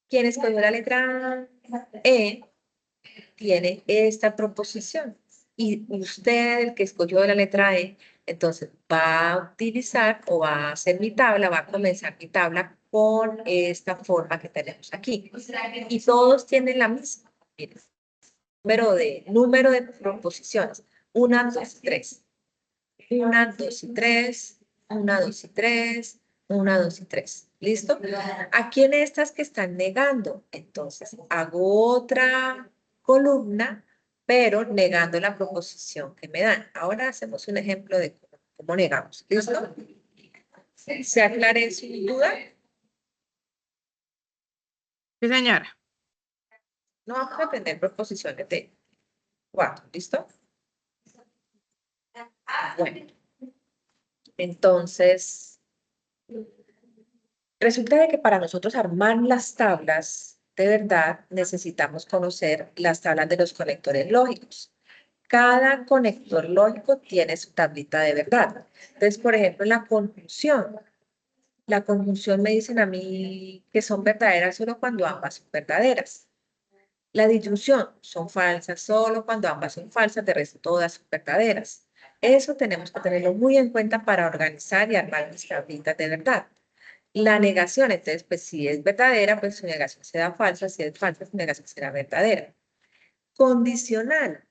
Quien escogió la letra E tiene esta proposición. Y usted, el que escogió la letra E, entonces va a utilizar o va a hacer mi tabla, va a comenzar mi tabla con esta forma que tenemos aquí. Y todos tienen la misma. Miren, número de proposiciones. 1, 2, 3. 1, 2 y 3. 1, 2 y 3. 1, 2 y 3. ¿Listo? Aquí en estas que están negando, entonces hago otra columna, pero negando la proposición que me dan. Ahora hacemos un ejemplo de cómo negamos. ¿Listo? ¿Se aclaré su duda? Sí, señora. No vamos a tener proposiciones de 4. ¿Listo? Bueno. Entonces, resulta de que para nosotros armar las tablas, de verdad, necesitamos conocer las tablas de los conectores lógicos. Cada conector lógico tiene su tablita de verdad. Entonces, por ejemplo, la conjunción me dicen a mí que son verdaderas solo cuando ambas son verdaderas. La disyunción son falsas solo cuando ambas son falsas, de resto todas son verdaderas. Eso tenemos que tenerlo muy en cuenta para organizar y armar nuestras vidas de verdad. La negación, entonces, pues si es verdadera, pues su negación será falsa. Si es falsa, su negación será verdadera. Condicional.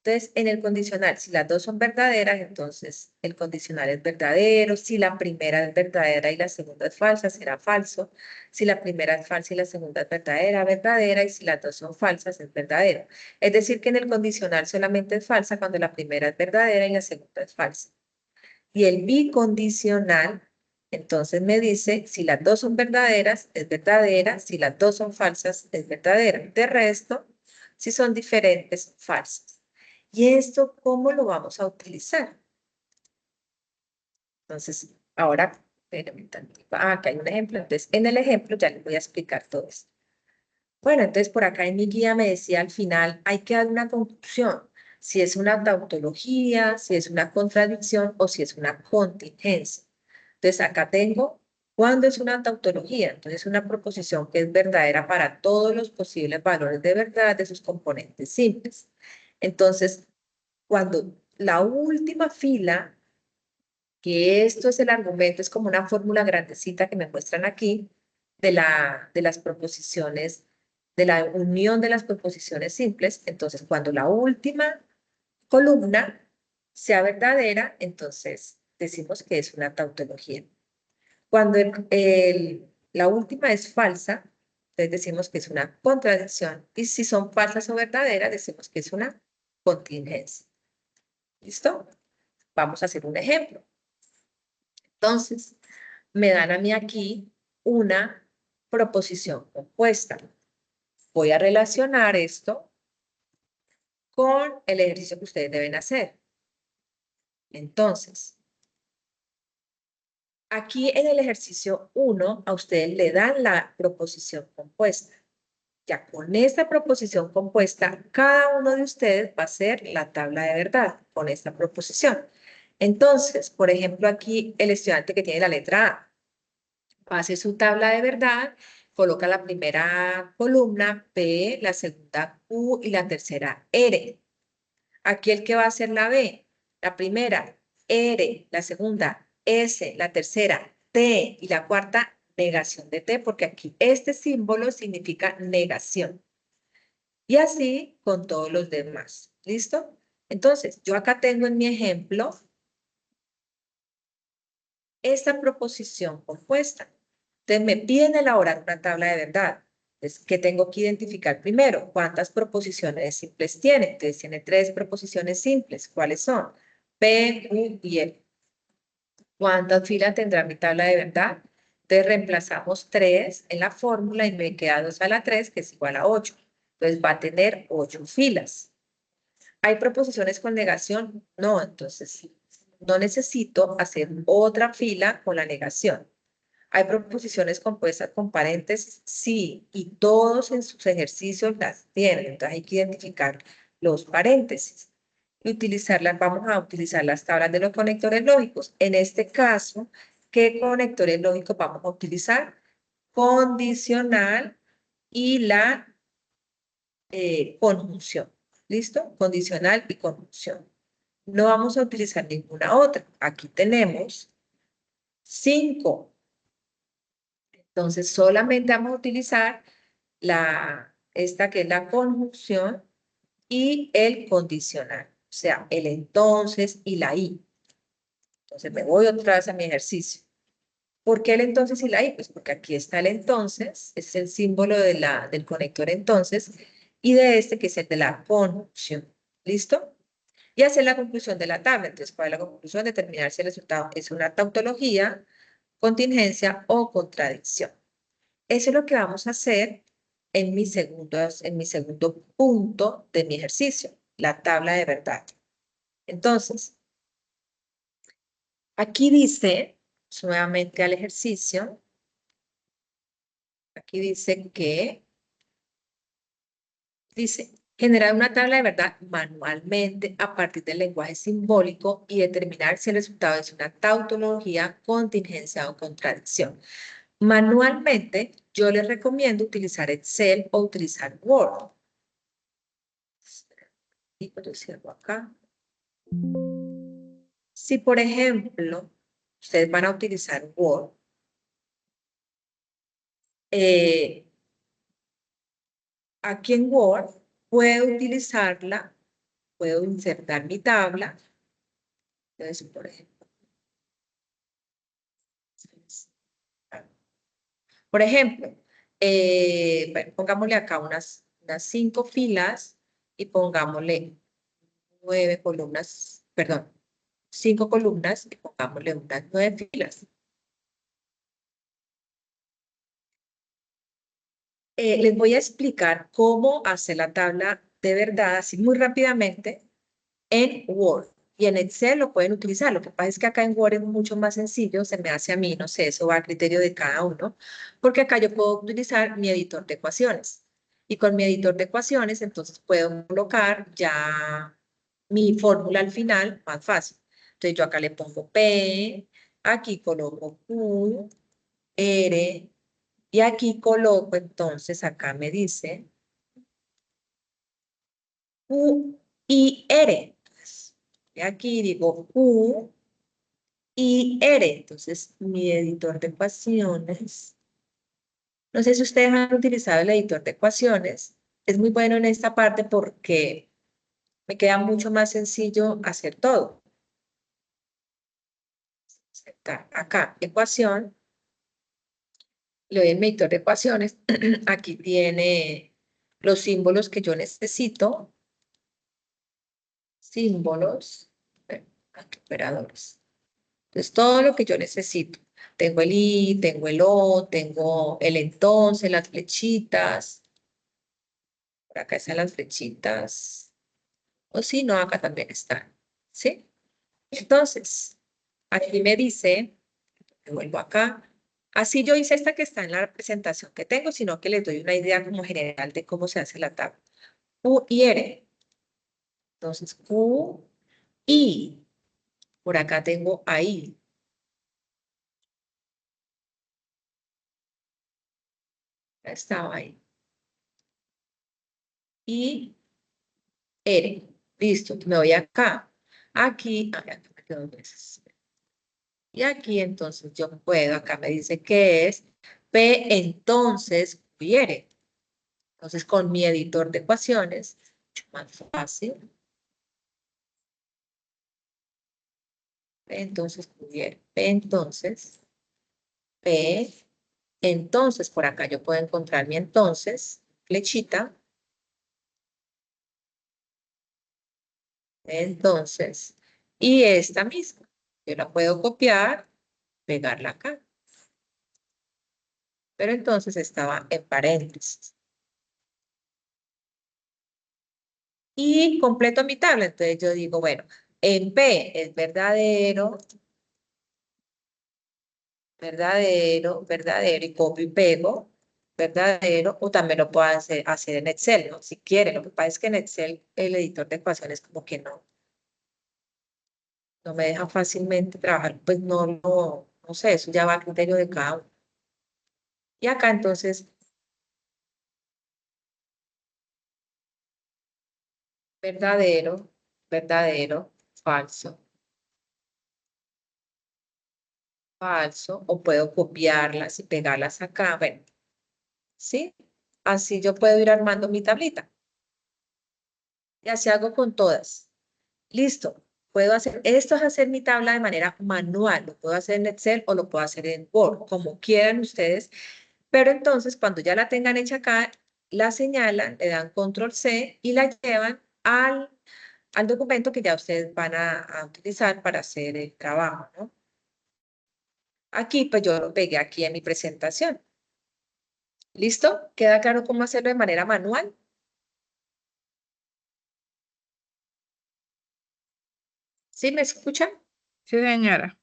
Entonces, en el condicional, si las dos son verdaderas, entonces el condicional es verdadero. Si la primera es verdadera y la segunda es falsa, será falso. Si la primera es falsa y la segunda es verdadera, verdadera. Y si las dos son falsas, es verdadero. Es decir, que en el condicional solamente es falsa cuando la primera es verdadera y la segunda es falsa. Y el bicondicional, entonces me dice, si las dos son verdaderas, es verdadera. Si las dos son falsas, es verdadera. De resto, si son diferentes, falsas. ¿Y esto cómo lo vamos a utilizar? Entonces, ahora, espérame tantito. Acá hay un ejemplo. Entonces, en el ejemplo ya les voy a explicar todo esto. Bueno, entonces por acá en mi guía me decía al final, hay que dar una conclusión. Si es una tautología, si es una contradicción o si es una contingencia. Entonces, acá tengo, ¿cuándo es una tautología? Entonces, una proposición que es verdadera para todos los posibles valores de verdad de sus componentes simples. Entonces, cuando la última fila, que esto es el argumento, es como una fórmula grandecita que me muestran aquí, de las proposiciones, de la unión de las proposiciones simples, entonces cuando la última columna sea verdadera, entonces decimos que es una tautología. Cuando la última es falsa, entonces decimos que es una contradicción, y si son falsas o verdaderas, decimos que es una contingencia. ¿Listo? Vamos a hacer un ejemplo. Entonces, me dan a mí aquí una proposición compuesta. Voy a relacionar esto con el ejercicio que ustedes deben hacer. Entonces, aquí en el ejercicio 1, a ustedes le dan la proposición compuesta. Ya con esta proposición compuesta, cada uno de ustedes va a hacer la tabla de verdad con esta proposición. Entonces, por ejemplo, aquí el estudiante que tiene la letra A va a hacer su tabla de verdad, coloca la primera columna P, la segunda Q y la tercera R. Aquí el que va a hacer la B, la primera R, la segunda S, la tercera T y la cuarta negación de T, porque aquí este símbolo significa negación. Y así con todos los demás. ¿Listo? Entonces, yo acá tengo en mi ejemplo esta proposición compuesta. Entonces, me piden elaborar una tabla de verdad. Entonces, ¿qué tengo que identificar primero? ¿Cuántas proposiciones simples tiene? Entonces, tiene 3 proposiciones simples. ¿Cuáles son? P, Q y L. ¿Cuántas filas tendrá mi tabla de verdad? Entonces, reemplazamos 3 en la fórmula y me queda 2 a la 3, que es igual a 8. Entonces, va a tener 8 filas. ¿Hay proposiciones con negación? No, entonces no necesito hacer otra fila con la negación. ¿Hay proposiciones compuestas con paréntesis? Sí, y todos en sus ejercicios las tienen. Entonces hay que identificar los paréntesis. Y utilizarlas, vamos a utilizar las tablas de los conectores lógicos. En este caso, ¿qué conectores lógicos vamos a utilizar? Condicional y la conjunción. ¿Listo? Condicional y conjunción. No vamos a utilizar ninguna otra. Aquí tenemos 5. Entonces, solamente vamos a utilizar esta que es la conjunción y el condicional. O sea, el entonces y la y. Entonces, me voy otra vez a mi ejercicio. ¿Por qué el entonces y la y? Pues porque aquí está el entonces, es el símbolo del conector entonces, y de este que es el de la conjunción. ¿Listo? Y hacer la conclusión de la tabla. Entonces, ¿cuál es la conclusión? Determinar si el resultado es una tautología, contingencia o contradicción. Eso es lo que vamos a hacer en mi segundo punto de mi ejercicio, la tabla de verdad. Entonces, aquí dice, nuevamente al ejercicio, aquí dice que, generar una tabla de verdad manualmente a partir del lenguaje simbólico y determinar si el resultado es una tautología, contingencia o contradicción. Manualmente, yo les recomiendo utilizar Excel o utilizar Word. Y cuando cierro acá. Si, por ejemplo, ustedes van a utilizar Word, aquí en Word puedo utilizarla, puedo insertar mi tabla. Entonces, por ejemplo, bueno, pongámosle acá unas 5 filas y pongámosle 9 columnas, perdón, 5 columnas y pongámosle unas 9 filas. Les voy a explicar cómo hacer la tabla de verdad, así muy rápidamente, en Word. Y en Excel lo pueden utilizar. Lo que pasa es que acá en Word es mucho más sencillo, se me hace a mí, no sé, eso va a criterio de cada uno, porque acá yo puedo utilizar mi editor de ecuaciones. Y con mi editor de ecuaciones, entonces puedo colocar ya mi fórmula al final más fácil. Entonces yo acá le pongo P, aquí coloco Q, R, y aquí coloco, entonces acá me dice Q y R. Y aquí digo Q y R. Entonces, mi editor de ecuaciones. No sé si ustedes han utilizado el editor de ecuaciones. Es muy bueno en esta parte porque me queda mucho más sencillo hacer todo. Acá, ecuación. Le doy el editor de ecuaciones. Aquí tiene los símbolos que yo necesito. Símbolos. Aquí, operadores. Entonces, todo lo que yo necesito. Tengo el I, tengo el O, tengo el entonces, las flechitas. Por acá están las flechitas. O si no, acá también están. ¿Sí? Entonces, aquí me dice, me vuelvo acá. Así yo hice esta que está en la presentación que tengo, sino que les doy una idea como general de cómo se hace la tabla. Q y R. Entonces, Q, I. Por acá tengo ahí. Estaba ahí. Y R. Listo, me voy acá. Aquí, acá me quedo 2 veces. Y aquí entonces yo puedo, acá me dice que es P, entonces quiere. Entonces con mi editor de ecuaciones, mucho más fácil. P, entonces pudiera. P, entonces por acá yo puedo encontrar mi entonces, flechita. Entonces, y esta misma, yo la puedo copiar, pegarla acá. Pero entonces estaba en paréntesis. Y completo mi tabla. Entonces yo digo, bueno, en P es verdadero, verdadero, verdadero, y copio y pego, verdadero, o también lo puedo hacer en Excel, ¿no? Si quieren. Lo que pasa es que en Excel el editor de ecuaciones como que no me deja fácilmente trabajar, pues no sé, eso ya va a criterio de cada uno. Y acá entonces, verdadero, verdadero, falso, falso, o puedo copiarlas y pegarlas acá, bueno, ¿sí? Así yo puedo ir armando mi tablita. Y así hago con todas. Listo. Puedo hacer, esto es hacer mi tabla de manera manual. Lo puedo hacer en Excel o lo puedo hacer en Word, como quieran ustedes. Pero entonces, cuando ya la tengan hecha acá, la señalan, le dan control C y la llevan al documento que ya ustedes van a utilizar para hacer el trabajo, ¿no? Aquí, pues yo lo pegué aquí en mi presentación. ¿Listo? ¿Queda claro cómo hacerlo de manera manual? ¿Sí me escuchan? Sí, señora.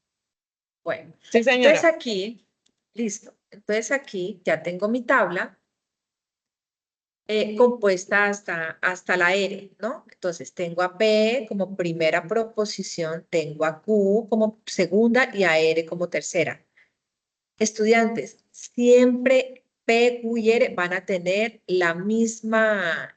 Bueno, Sí, entonces señora. aquí, listo. Entonces aquí ya tengo mi tabla compuesta hasta la R, ¿no? Entonces tengo a P como primera proposición, tengo a Q como segunda y a R como tercera. Estudiantes, siempre P, Q y R van a tener las mismas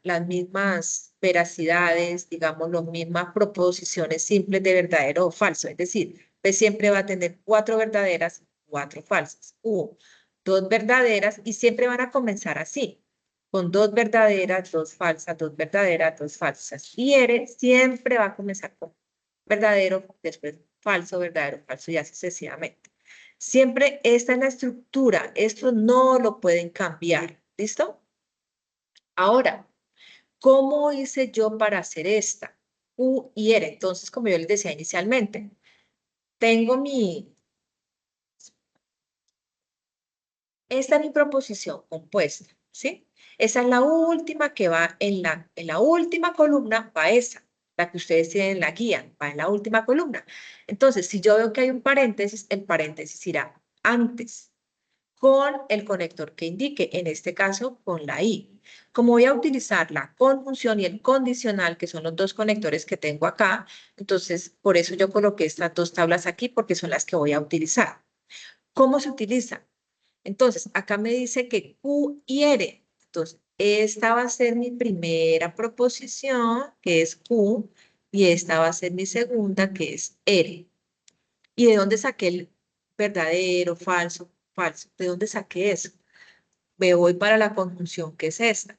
veracidades, digamos, las mismas proposiciones simples de verdadero o falso. Es decir, P siempre va a tener 4 verdaderas, 4 falsas. U, 2 verdaderas y siempre van a comenzar así, con 2 verdaderas, 2 falsas, 2 verdaderas, 2 falsas. Y R siempre va a comenzar con verdadero, después falso, verdadero, falso y así sucesivamente. Siempre esta es la estructura, esto no lo pueden cambiar, ¿listo? Ahora, ¿cómo hice yo para hacer esta? U y R. Entonces, como yo les decía inicialmente, tengo esta es mi proposición compuesta, ¿sí? Esa es la última que va en la última columna, va esa, la que ustedes tienen en la guía, va en la última columna. Entonces, si yo veo que hay un paréntesis, el paréntesis irá antes, con el conector que indique, en este caso con la I. Como voy a utilizar la conjunción y el condicional, que son los dos conectores que tengo acá, entonces por eso yo coloqué estas dos tablas aquí, porque son las que voy a utilizar. ¿Cómo se utiliza? Entonces, acá me dice que Q y R. Entonces, esta va a ser mi primera proposición, que es Q, y esta va a ser mi segunda, que es R. ¿Y de dónde saqué el verdadero, falso, falso? ¿De dónde saqué eso? Me voy para la conjunción, que es esta.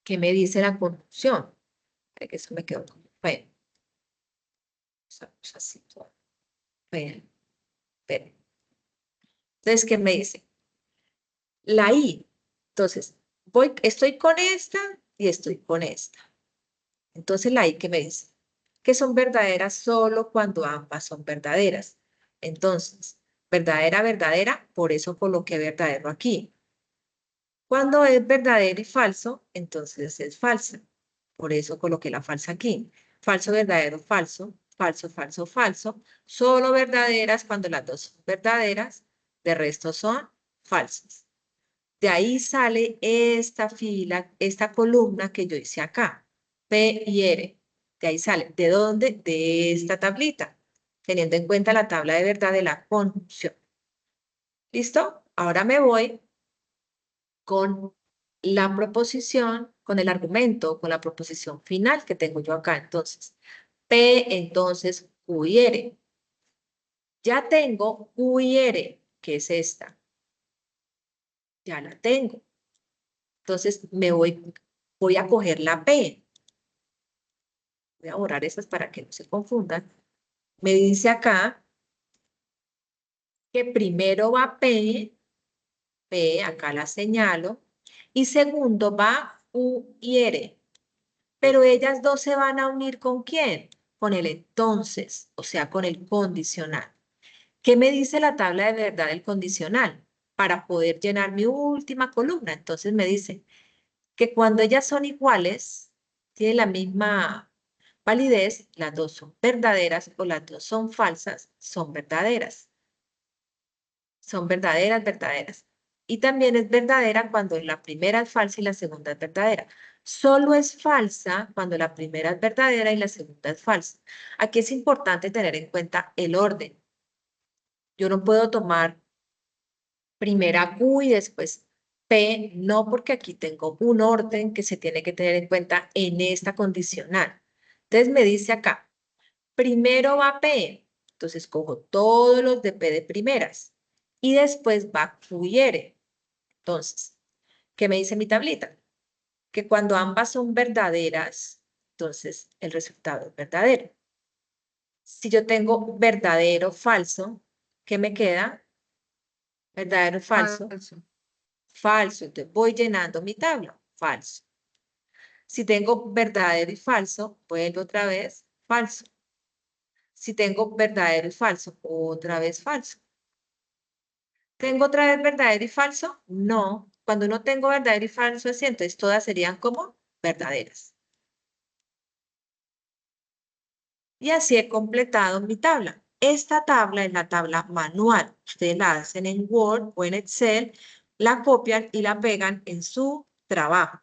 ¿Qué me dice la conjunción? Ay, que eso me quedó como bueno. Estamos así todo. Bueno, esperen. Entonces, ¿qué me dice? La I. Entonces, estoy con esta y estoy con esta. Entonces, la I, ¿qué me dice? Que son verdaderas solo cuando ambas son verdaderas. Entonces, verdadera, verdadera, por eso coloqué verdadero aquí. Cuando es verdadero y falso, entonces es falsa. Por eso coloqué la falsa aquí. Falso, verdadero, falso, falso, falso, falso. Solo verdaderas cuando las dos son verdaderas, de resto son falsas. De ahí sale esta fila, esta columna que yo hice acá, P y R. De ahí sale. ¿De dónde? De esta tablita, teniendo en cuenta la tabla de verdad de la conjunción. ¿Listo? Ahora me voy con la proposición, con el argumento, con la proposición final que tengo yo acá. Entonces, P, entonces Q y R. Ya tengo Q y R, que es esta. Ya la tengo. Entonces, voy a coger la P. Voy a borrar esas para que no se confundan. Me dice acá que primero va P, acá la señalo, y segundo va U y R. Pero ellas dos se van a unir ¿con quién? Con el entonces, o sea, con el condicional. ¿Qué me dice la tabla de verdad del condicional? Para poder llenar mi última columna. Entonces me dice que cuando ellas son iguales, tienen la misma validez, las dos son verdaderas o las dos son falsas, son verdaderas. Son verdaderas, verdaderas. Y también es verdadera cuando la primera es falsa y la segunda es verdadera. Solo es falsa cuando la primera es verdadera y la segunda es falsa. Aquí es importante tener en cuenta el orden. Yo no puedo tomar primera Q y después P, no, porque aquí tengo un orden que se tiene que tener en cuenta en esta condicional. Entonces me dice acá, primero va P, entonces cojo todos los de P de primeras y después va Q y R. Entonces, ¿qué me dice mi tablita? Que cuando ambas son verdaderas, entonces el resultado es verdadero. Si yo tengo verdadero, falso, ¿qué me queda? Verdadero, falso, Falso. falso. Entonces voy llenando mi tabla, falso. Si tengo verdadero y falso, vuelvo otra vez, falso. Si tengo verdadero y falso, otra vez falso. ¿Tengo otra vez verdadero y falso? No. Cuando no tengo verdadero y falso, así, entonces todas serían como verdaderas. Y así he completado mi tabla. Esta tabla es la tabla manual. Ustedes la hacen en Word o en Excel, la copian y la pegan en su trabajo.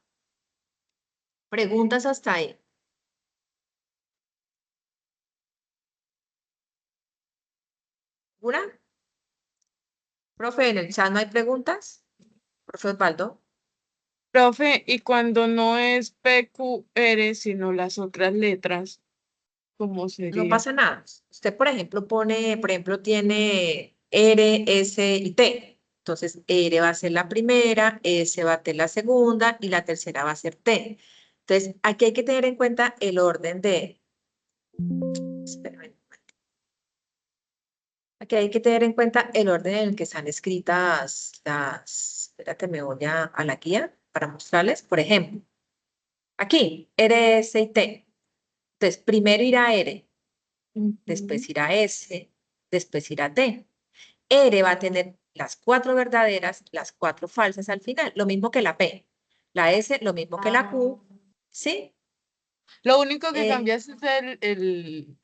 ¿Preguntas hasta ahí? ¿Una? Profe, ¿en el chat no hay preguntas? Profe Osvaldo. Profe, y cuando no es PQR, sino las otras letras, ¿cómo No sería? pasa nada. Usted, por ejemplo, tiene R, S y T. Entonces, R va a ser la primera, S va a ser la segunda y la tercera va a ser T. Entonces, aquí hay que tener en cuenta el orden de... Espérame. Aquí hay que tener en cuenta el orden en el que están escritas las... Espérate, me voy a la guía para mostrarles. Por ejemplo, aquí, R, S y T. Entonces, primero irá R, después irá S, después irá T. R va a tener las 4 verdaderas, las 4 falsas al final, lo mismo que la P. La S, lo mismo que la Q, ¿sí? Lo único que Eh, cambia es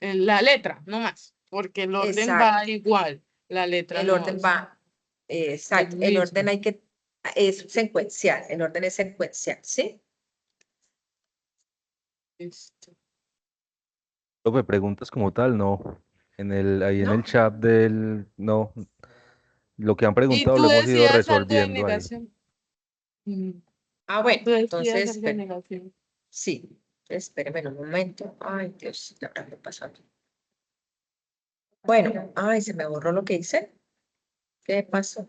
la letra, no más, porque el orden exacto, va igual, la letra el no orden es va, el exacto, el orden mismo. es secuencial, el orden es secuencial, ¿sí? Listo. Profe, preguntas como tal, no. Ahí en el ¿No? chat no. Lo que han Y preguntado lo tú hemos ido decías algo de resolviendo ahí. negación. Mm, Ah, bueno, Tú decías entonces, algo de negación. sí, espéreme un momento. Ay, Dios, ¿qué habrá pasado aquí? Bueno, ay, se me borró lo que hice. ¿Qué pasó?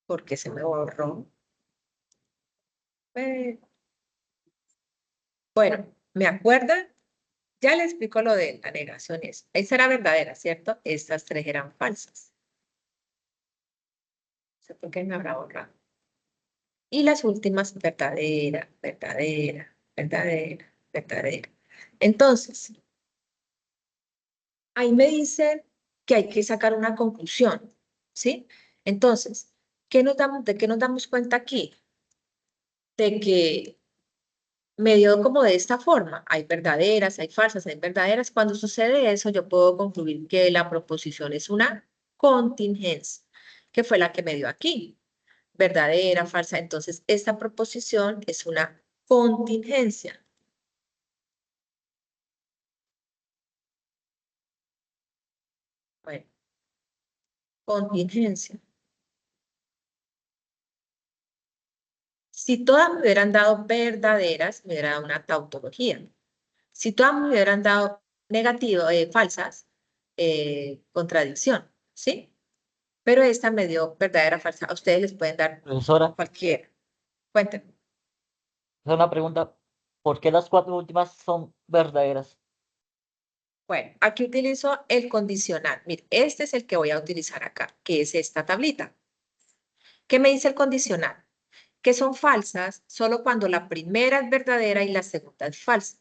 ¿Por qué se me borró? Bueno, ¿me acuerdan? Ya le explico lo de la negación. Esa era verdadera, ¿cierto? Estas 3 eran falsas. No sé por qué me habrá borrado. Y las últimas, verdadera, verdadera, verdadera, verdadera. Entonces, ahí me dicen que hay que sacar una conclusión, ¿sí? Entonces, ¿de qué nos damos cuenta aquí? De que me dio como de esta forma. Hay verdaderas, hay falsas, hay verdaderas. Cuando sucede eso, yo puedo concluir que la proposición es una contingencia, que fue la que me dio aquí. Verdadera, falsa. Entonces, esta proposición es una contingencia. Bueno, contingencia. Si todas me hubieran dado verdaderas, me hubiera dado una tautología. Si todas me hubieran dado falsas, contradicción, ¿sí? Pero esta me dio verdadera, falsa. A ustedes les pueden dar Profesora, cualquiera. Cuéntenme. es una pregunta. ¿Por qué las 4 últimas son verdaderas? Bueno, aquí utilizo el condicional. Mire, este es el que voy a utilizar acá, que es esta tablita. ¿Qué me dice el condicional? Que son falsas solo cuando la primera es verdadera y la segunda es falsa.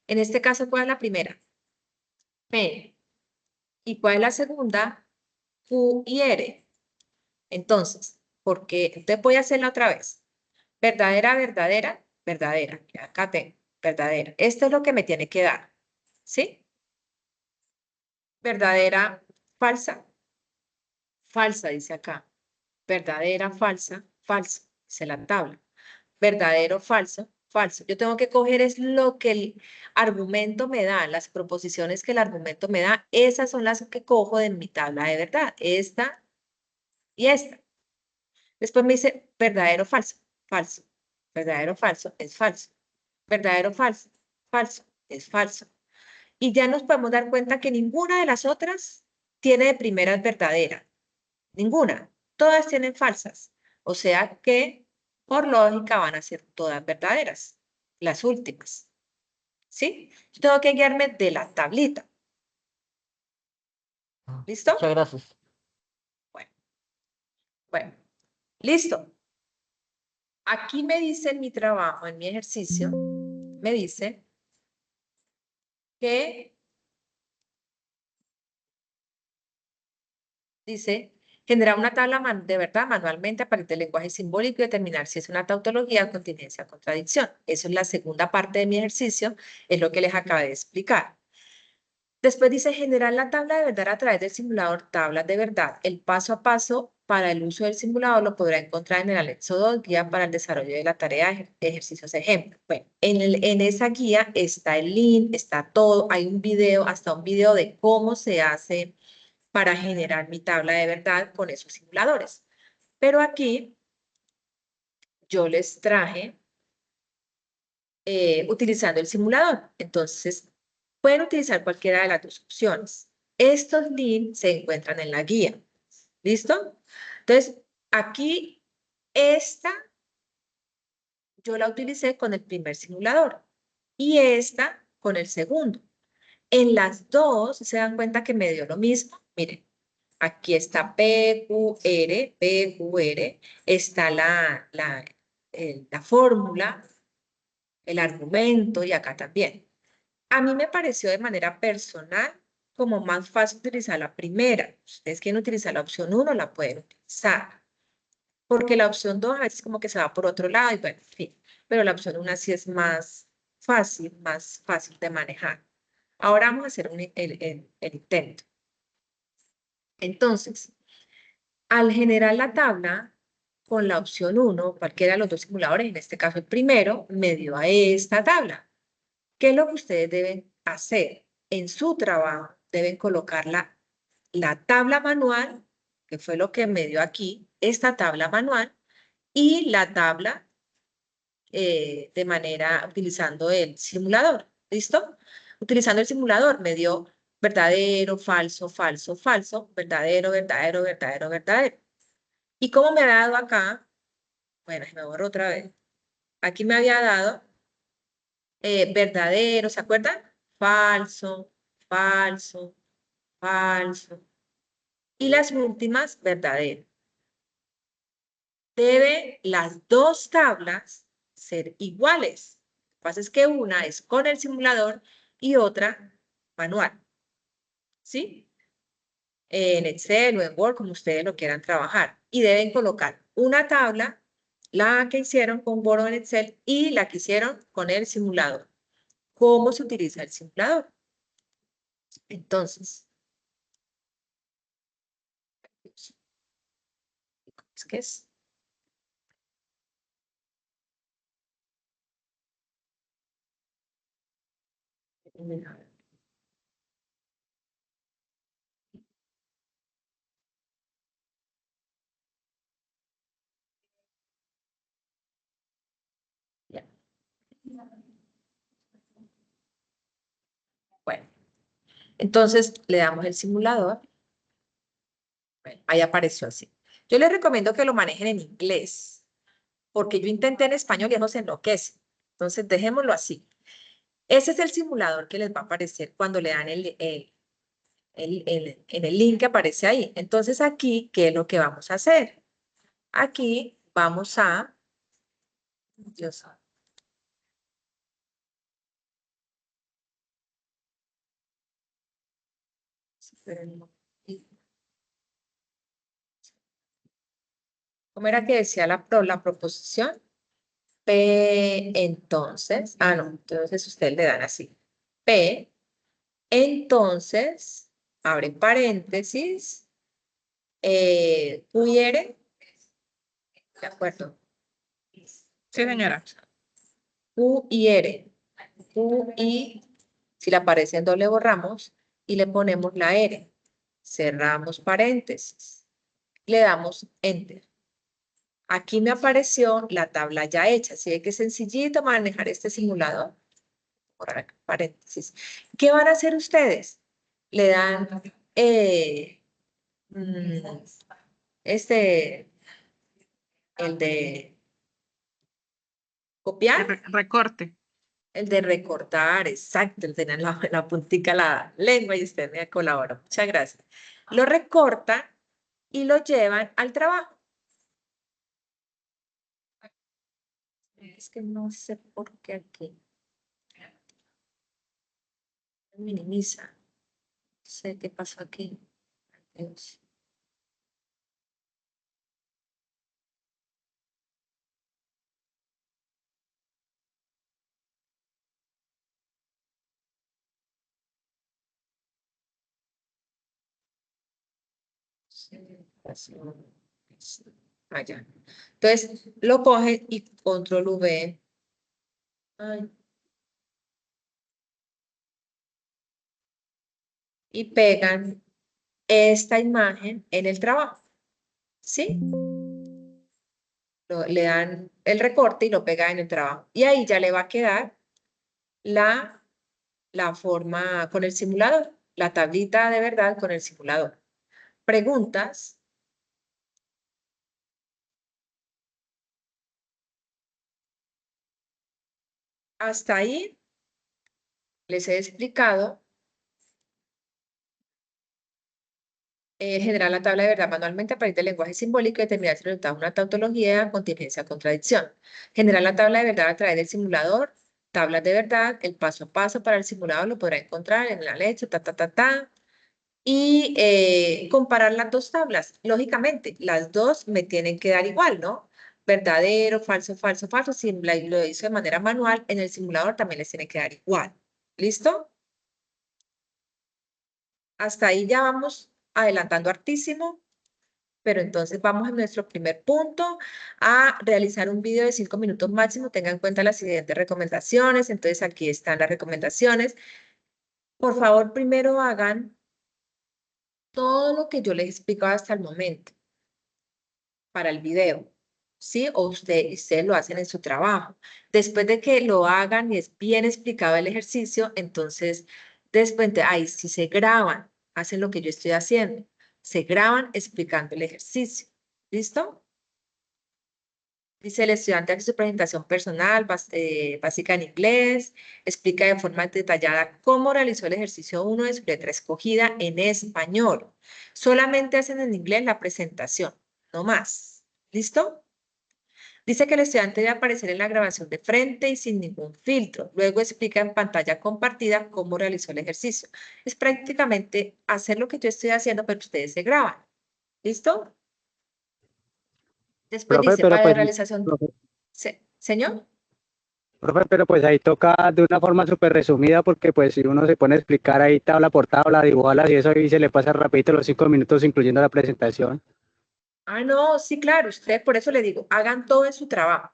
En este caso, ¿cuál es la primera? P. ¿Y cuál es la segunda? Q y R. Entonces, entonces voy a hacerla otra vez. Verdadera, verdadera, verdadera. Acá tengo, verdadera. Esto es lo que me tiene que dar. ¿Sí? Verdadera, falsa. Falsa, dice acá. Verdadera, falsa, falsa. Dice la tabla. Verdadero, falso, falso. Yo tengo que coger es lo que el argumento me da, las proposiciones que el argumento me da. Esas son las que cojo de mi tabla de verdad. Esta y esta. Después me dice verdadero, falso, falso. Verdadero, falso, es falso. Verdadero, falso, falso, es falso. Y ya nos podemos dar cuenta que ninguna de las otras tiene de primeras verdadera. Ninguna. Todas tienen falsas. O sea que, por lógica, van a ser todas verdaderas. Las últimas. ¿Sí? Yo tengo que guiarme de la tablita. ¿Listo? Muchas gracias. Bueno, bueno. Listo. Aquí me dice en mi trabajo, en mi ejercicio, me dice que dice generar una tabla de verdad manualmente a partir del lenguaje simbólico y determinar si es una tautología, contingencia o contradicción. Eso es la segunda parte de mi ejercicio, es lo que les acabé de explicar. Después dice generar la tabla de verdad a través del simulador tablas de verdad. El paso a paso para el uso del simulador lo podrá encontrar en el anexo 2, guía para el desarrollo de la tarea de ejercicios ejemplo. Bueno, en esa guía está el link, está todo, hay un video, hasta un video de cómo se hace para generar mi tabla de verdad con esos simuladores. Pero aquí yo les traje utilizando el simulador. Entonces, pueden utilizar cualquiera de las dos opciones. Estos links se encuentran en la guía. ¿Listo? Entonces, aquí esta yo la utilicé con el primer simulador y esta con el segundo. En las dos se dan cuenta que me dio lo mismo. Miren, aquí está PQR, está la fórmula, el argumento y acá también. A mí me pareció de manera personal como más fácil utilizar la primera. Si ustedes quieren utilizar la opción 1, la pueden utilizar. Porque la opción 2 a veces como que se va por otro lado y bueno, en fin. Pero la opción 1 sí es más fácil de manejar. Ahora vamos a hacer el intento. Entonces, al generar la tabla con la opción 1, cualquiera de los dos simuladores, en este caso el primero, me dio a esta tabla. ¿Qué es lo que ustedes deben hacer? En su trabajo deben colocar la tabla manual, que fue lo que me dio aquí, esta tabla manual, y la tabla utilizando el simulador. ¿Listo? Utilizando el simulador me dio verdadero, falso, falso, falso, verdadero, verdadero, verdadero, verdadero. ¿Y cómo me ha dado acá? Bueno, me borro otra vez. Aquí me había dado verdadero, ¿se acuerdan? Falso, falso, falso. Y las últimas, verdadero. Deben las dos tablas ser iguales. Lo que pasa es que una es con el simulador y otra manual. ¿Sí? En Excel o en Word, como ustedes lo quieran trabajar. Y deben colocar una tabla, la que hicieron con Word o en Excel, y la que hicieron con el simulador. ¿Cómo se utiliza el simulador? Entonces, ¿qué es? Ya. Bueno, entonces le damos el simulador. Bueno, ahí apareció así. Yo les recomiendo que lo manejen en inglés, porque yo intenté en español y eso se enloquece. Entonces, dejémoslo así. Ese es el simulador que les va a aparecer cuando le dan en el link que aparece ahí. Entonces, aquí, ¿qué es lo que vamos a hacer? Aquí vamos a... Dios, ¿cómo era que decía la proposición? P, entonces, no, entonces ustedes le dan así. P, entonces, abre paréntesis, Q y R, de acuerdo. Sí, señora. Q y R, Q y, si le aparece en doble borramos y le ponemos la R. Cerramos paréntesis, le damos Enter. Aquí me apareció la tabla ya hecha, así que es sencillito manejar este simulador. Por paréntesis. ¿Qué van a hacer ustedes? Le dan el de copiar, Recorte. el de recortar, exacto, el tener la puntica la lengua y usted me colabora. Muchas gracias. Lo recortan y lo llevan al trabajo. Es que no sé por qué aquí. Minimiza. No sé qué pasó aquí. Dios. Allá. Entonces, lo cogen y control V. Ay. Y pegan esta imagen en el trabajo, ¿sí? Le dan el recorte y lo pega en el trabajo. Y ahí ya le va a quedar la forma con el simulador, la tablita de verdad con el simulador. Preguntas. Hasta ahí les he explicado generar la tabla de verdad manualmente a partir del lenguaje simbólico y determinar si resulta una tautología, contingencia o contradicción. Generar la tabla de verdad a través del simulador, tablas de verdad, el paso a paso para el simulador lo podrá encontrar en la leche, y comparar las dos tablas. Lógicamente, las dos me tienen que dar igual, ¿no? Verdadero, falso, falso, falso. Si lo hizo de manera manual, en el simulador también les tiene que dar igual. ¿Listo? Hasta ahí ya vamos adelantando hartísimo, pero entonces vamos a nuestro primer punto, a realizar un video de 5 minutos máximo. Tengan en cuenta las siguientes recomendaciones. Entonces aquí están las recomendaciones. Por favor, primero hagan todo lo que yo les he explicado hasta el momento para el video, ¿sí? O ustedes lo hacen en su trabajo. Después de que lo hagan y es bien explicado el ejercicio, entonces, después de ahí, si se graban, hacen lo que yo estoy haciendo, se graban explicando el ejercicio. ¿Listo? Dice el estudiante hace su presentación personal, básica en inglés, explica de forma detallada cómo realizó el ejercicio 1 de su letra escogida en español. Solamente hacen en inglés la presentación, no más. ¿Listo? Dice que el estudiante debe aparecer en la grabación de frente y sin ningún filtro. Luego explica en pantalla compartida cómo realizó el ejercicio. Es prácticamente hacer lo que yo estoy haciendo, pero ustedes se graban. ¿Listo? Después Profe, dice, pero para la pues, realización... profe, Señor. profe, pero pues ahí toca de una forma súper resumida porque pues si uno se pone a explicar ahí tabla por tabla, dibujarlas y eso ahí se le pasa rapidito los 5 minutos incluyendo la presentación. Ah, no, sí, claro, usted, por eso le digo, hagan todo en su trabajo,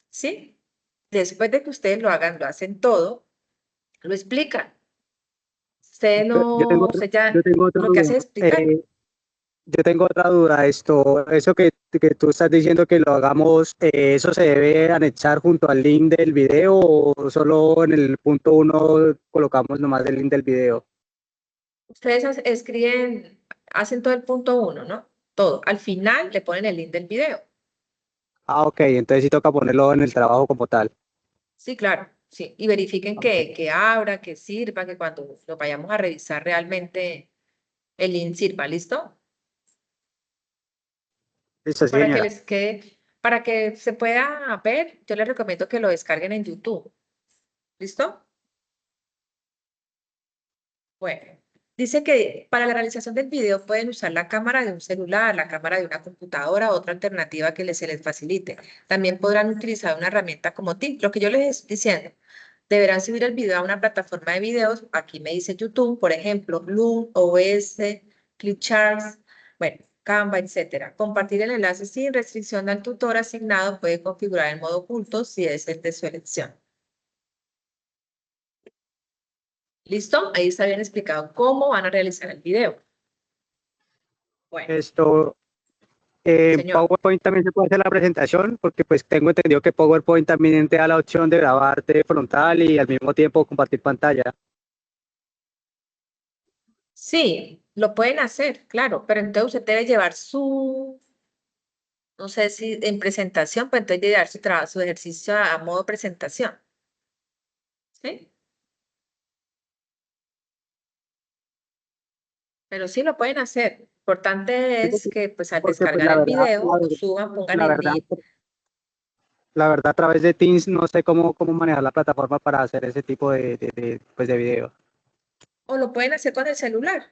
¿sí? Después de que ustedes lo hagan, lo hacen todo, lo explican. Usted Yo tengo no, otra, usted yo ya tengo otra lo que hace duda. es explicar. Yo tengo otra duda. Eso que tú estás diciendo que lo hagamos, ¿eso se debe anexar junto al link del video o solo en el punto 1 colocamos nomás el link del video? Ustedes escriben, hacen todo el punto 1, ¿no? Todo. Al final le ponen el link del video. Ah, ok, entonces sí toca ponerlo en el trabajo como tal. Sí, claro, sí. Y verifiquen Ok, que abra, que sirva, que cuando lo vayamos a revisar realmente el link sirva, ¿listo? listo, sí, Para que señora. les quede, para que se pueda ver, yo les recomiendo que lo descarguen en YouTube. ¿Listo? Bueno, dice que para la realización del video pueden usar la cámara de un celular, la cámara de una computadora, otra alternativa que se les facilite. También podrán utilizar una herramienta como TIC. Lo que yo les estoy diciendo, deberán subir el video a una plataforma de videos. Aquí me dice YouTube, por ejemplo, Loom, OBS, Clipcharts, bueno, Canva, etcétera. Compartir el enlace sin restricción al tutor asignado puede configurar el modo oculto si es el de su elección. ¿Listo? Ahí está bien explicado cómo van a realizar el video. Bueno, Esto, en señor. PowerPoint también se puede hacer la presentación, porque pues tengo entendido que PowerPoint también te da la opción de grabarte frontal y al mismo tiempo compartir pantalla. Sí, lo pueden hacer, claro, pero entonces usted debe llevar su, no sé si en presentación, pues entonces debe llevar su trabajo, su ejercicio a modo presentación. ¿Sí? Pero sí lo pueden hacer. Lo importante Sí, es que pues al porque pues descargar el video, suban, pongan la el verdad, link. la verdad a través de Teams no sé cómo manejar la plataforma para hacer ese tipo pues, de video. O lo pueden hacer con el celular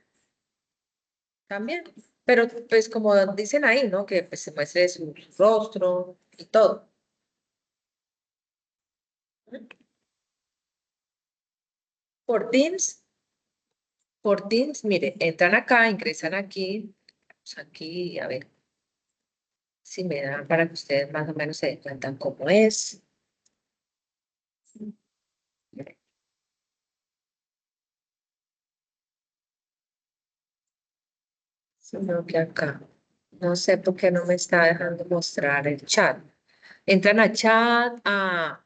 también. Pero pues como dicen ahí, ¿no? Que pues se muestre su rostro y todo. Por Teams. Por Teams, mire, entran acá, ingresan aquí, aquí, a ver si me dan para que ustedes más o menos se den cuenta cómo es. Sino que acá. No sé por qué no me está dejando mostrar el chat. Entran a chat, a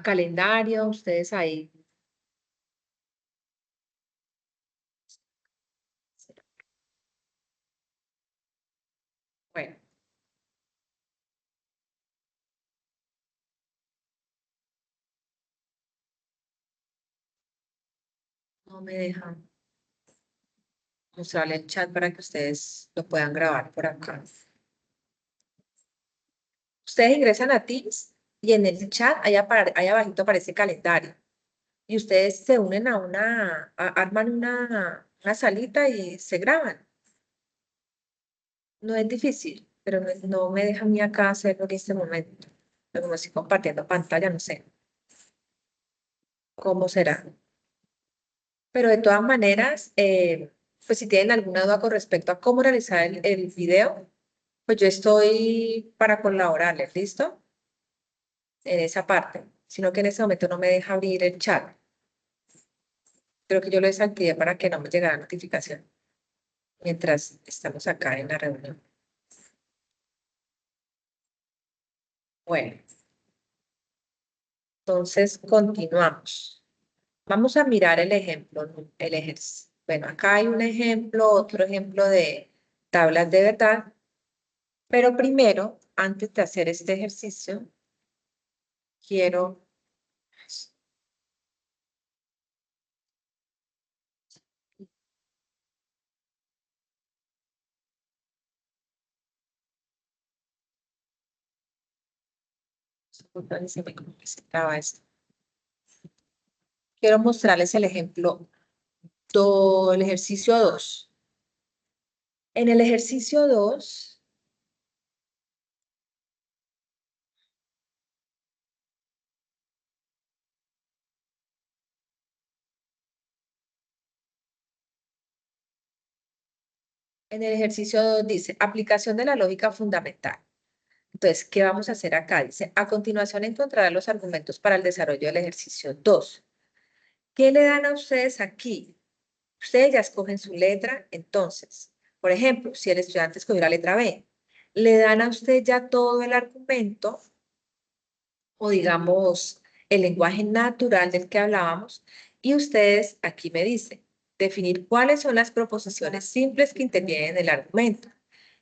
calendario, ustedes ahí. Bueno. No me dejan mostrarle el chat para que ustedes lo puedan grabar por acá. Ustedes ingresan a Teams y en el chat, ahí abajito aparece calendario. Y ustedes se unen arman una salita y se graban. No es difícil, pero no me deja a mí acá hacerlo en este momento. Pero como estoy compartiendo pantalla, no sé cómo será. Pero de todas maneras, pues si tienen alguna duda con respecto a cómo realizar el video, pues yo estoy para colaborarles, ¿listo? En esa parte. Sino que en ese momento no me deja abrir el chat. Creo que yo lo desactivé para que no me llegara notificación mientras estamos acá en la reunión. Bueno, entonces continuamos. Vamos a mirar el ejemplo, el ejercicio. Bueno, acá hay un ejemplo, otro ejemplo de tablas de verdad. Pero primero, antes de hacer este ejercicio, quiero quiero mostrarles el ejemplo, el ejercicio 2. En el ejercicio 2, dice, aplicación de la lógica fundamental. Entonces, ¿qué vamos a hacer acá? Dice, a continuación encontrarán los argumentos para el desarrollo del ejercicio 2. ¿Qué le dan a ustedes aquí? Ustedes ya escogen su letra, entonces, por ejemplo, si el estudiante escogió la letra B, le dan a usted ya todo el argumento, o digamos, el lenguaje natural del que hablábamos, y ustedes aquí me dicen, definir cuáles son las proposiciones simples que intervienen en el argumento.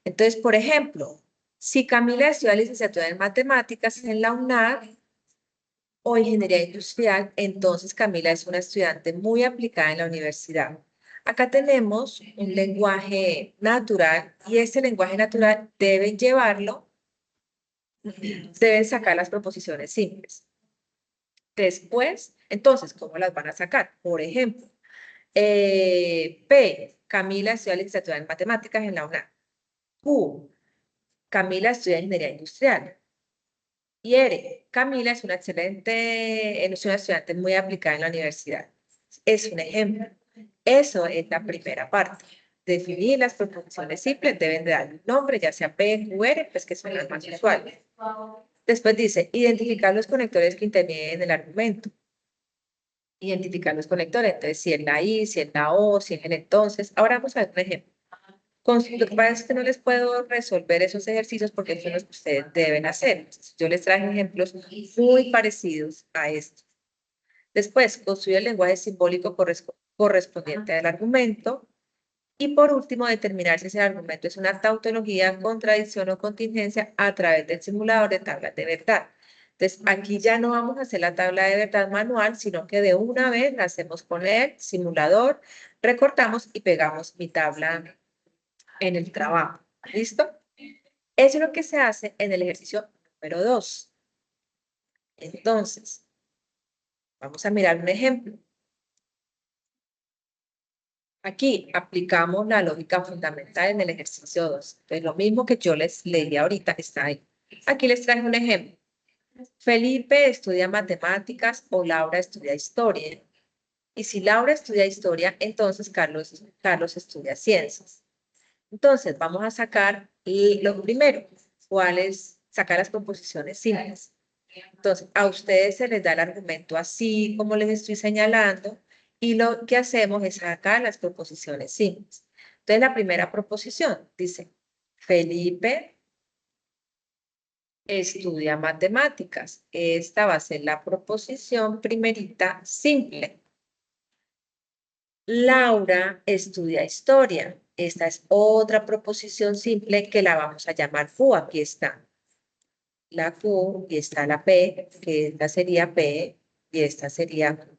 Entonces, por ejemplo, si Camila estudia licenciatura en matemáticas en la UNAD o ingeniería industrial, entonces Camila es una estudiante muy aplicada en la universidad. Acá tenemos un lenguaje natural y ese lenguaje natural deben sacar las proposiciones simples. Después, entonces, ¿cómo las van a sacar? Por ejemplo, P, Camila estudia licenciatura en matemáticas en la UNAM. Q, Camila estudia ingeniería industrial. Y R, Camila es una es una estudiante muy aplicada en la universidad. Es un ejemplo. Eso es la primera parte. Definir las proposiciones simples, deben de dar un nombre, ya sea P, Q, R, pues que son las más usuales. Después dice, identificar los conectores que intervienen en el argumento. Identificar los conectores, entonces si es la I, si es la O, si es el entonces. Ahora vamos a ver un ejemplo. Lo que pasa es que no les puedo resolver esos ejercicios porque son los que ustedes deben hacer. Entonces, yo les traje ejemplos muy parecidos a esto. Después, construir el lenguaje simbólico correspondiente al argumento. Y por último, determinar si ese argumento es una tautología, contradicción o contingencia a través del simulador de tablas de verdad. Entonces, aquí ya no vamos a hacer la tabla de verdad manual, sino que de una vez la hacemos con el simulador, recortamos y pegamos mi tabla en el trabajo. ¿Listo? Eso es lo que se hace en el ejercicio número 2. Entonces, vamos a mirar un ejemplo. Aquí aplicamos la lógica fundamental en el ejercicio 2. Entonces, lo mismo que yo les leí ahorita está ahí. Aquí les traje un ejemplo. Felipe estudia matemáticas o Laura estudia historia. Y si Laura estudia historia, entonces Carlos estudia ciencias. Entonces, vamos a sacar lo primero. Sacar las proposiciones simples. Entonces, a ustedes se les da el argumento así como les estoy señalando y lo que hacemos es sacar las proposiciones simples. Entonces, la primera proposición dice, Felipe estudia matemáticas. Esta va a ser la proposición primerita simple. Laura estudia historia. Esta es otra proposición simple que la vamos a llamar Q. Aquí está la Q y está la P, que esta sería P y esta sería Q.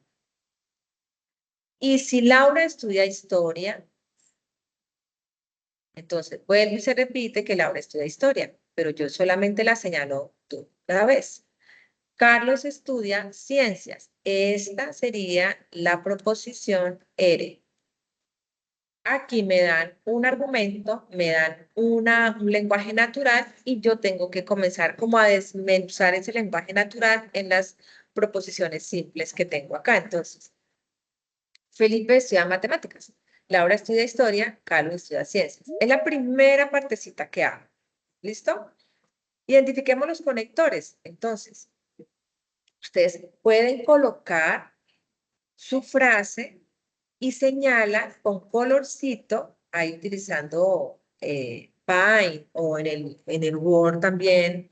Y si Laura estudia historia, entonces vuelve y se repite que Laura estudia historia, pero yo solamente la señalo una vez. Carlos estudia ciencias. Esta sería la proposición R. Aquí me dan un argumento, me dan un lenguaje natural y yo tengo que comenzar como a desmenuzar ese lenguaje natural en las proposiciones simples que tengo acá. Entonces, Felipe estudia matemáticas, Laura estudia historia, Carlos estudia ciencias. Es la primera partecita que hago. ¿Listo? Identifiquemos los conectores. Entonces, ustedes pueden colocar su frase y señala con colorcito, ahí utilizando Paint o en el Word también,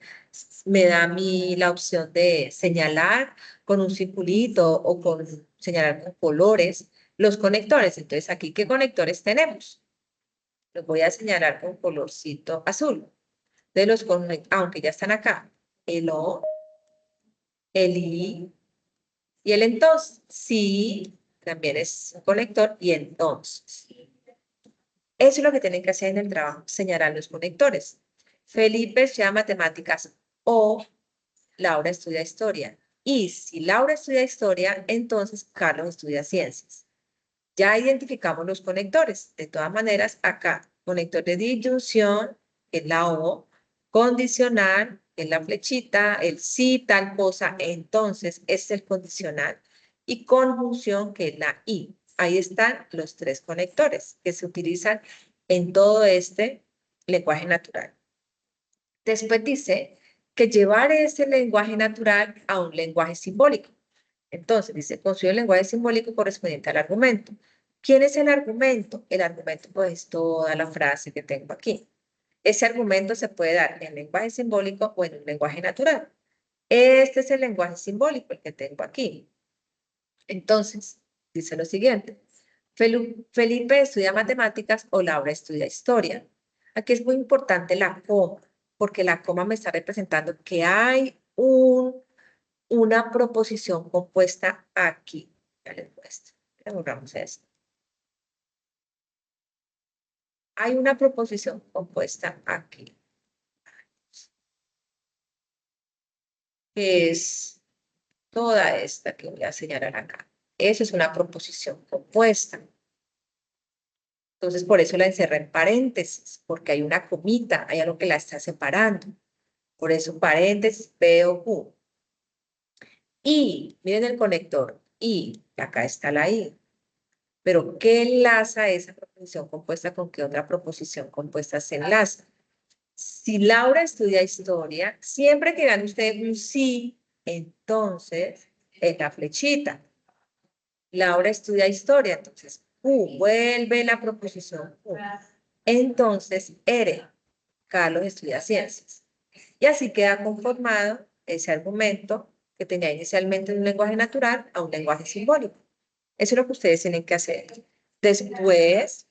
me da a mí la opción de señalar con un circulito o señalar con colores los conectores. Entonces, aquí, ¿qué conectores tenemos? Los voy a señalar con colorcito azul. De los aunque ya están acá, el O, el I y el entonces. Sí, también es un conector y entonces. Eso es lo que tienen que hacer en el trabajo, señalar los conectores. Felipe estudia matemáticas o Laura estudia historia. Y si Laura estudia historia, entonces Carlos estudia ciencias. Ya identificamos los conectores. De todas maneras, acá, conector de disyunción, que es la O, condicional, que es la flechita, el sí, tal cosa, entonces es el condicional, y conjunción, que es la I. Ahí están los tres conectores que se utilizan en todo este lenguaje natural. Después dice que llevar ese lenguaje natural a un lenguaje simbólico. Entonces, dice, construye el lenguaje simbólico correspondiente al argumento. ¿Quién es el argumento? El argumento, pues, es toda la frase que tengo aquí. Ese argumento se puede dar en lenguaje simbólico o en un lenguaje natural. Este es el lenguaje simbólico, el que tengo aquí. Entonces, dice lo siguiente. Felipe estudia matemáticas o Laura estudia historia. Aquí es muy importante la coma, porque la coma me está representando que hay una proposición compuesta aquí. Ya les muestro. Borramos esto. Hay una proposición compuesta aquí. Que es toda esta que voy a señalar acá. Eso es una proposición compuesta. Entonces, por eso la encerré en paréntesis, porque hay una comita, hay algo que la está separando. Por eso, paréntesis, P o Q. Y, miren el conector, y, acá está la I. Pero, ¿qué enlaza esa proposición compuesta con qué otra proposición compuesta se enlaza? Si Laura estudia historia, siempre que vean ustedes un sí, entonces es la flechita. Laura estudia historia, entonces Q, vuelve la proposición Q. Entonces, R, Carlos estudia ciencias. Y así queda conformado ese argumento que tenía inicialmente un lenguaje natural a un lenguaje simbólico. Eso es lo que ustedes tienen que hacer. Después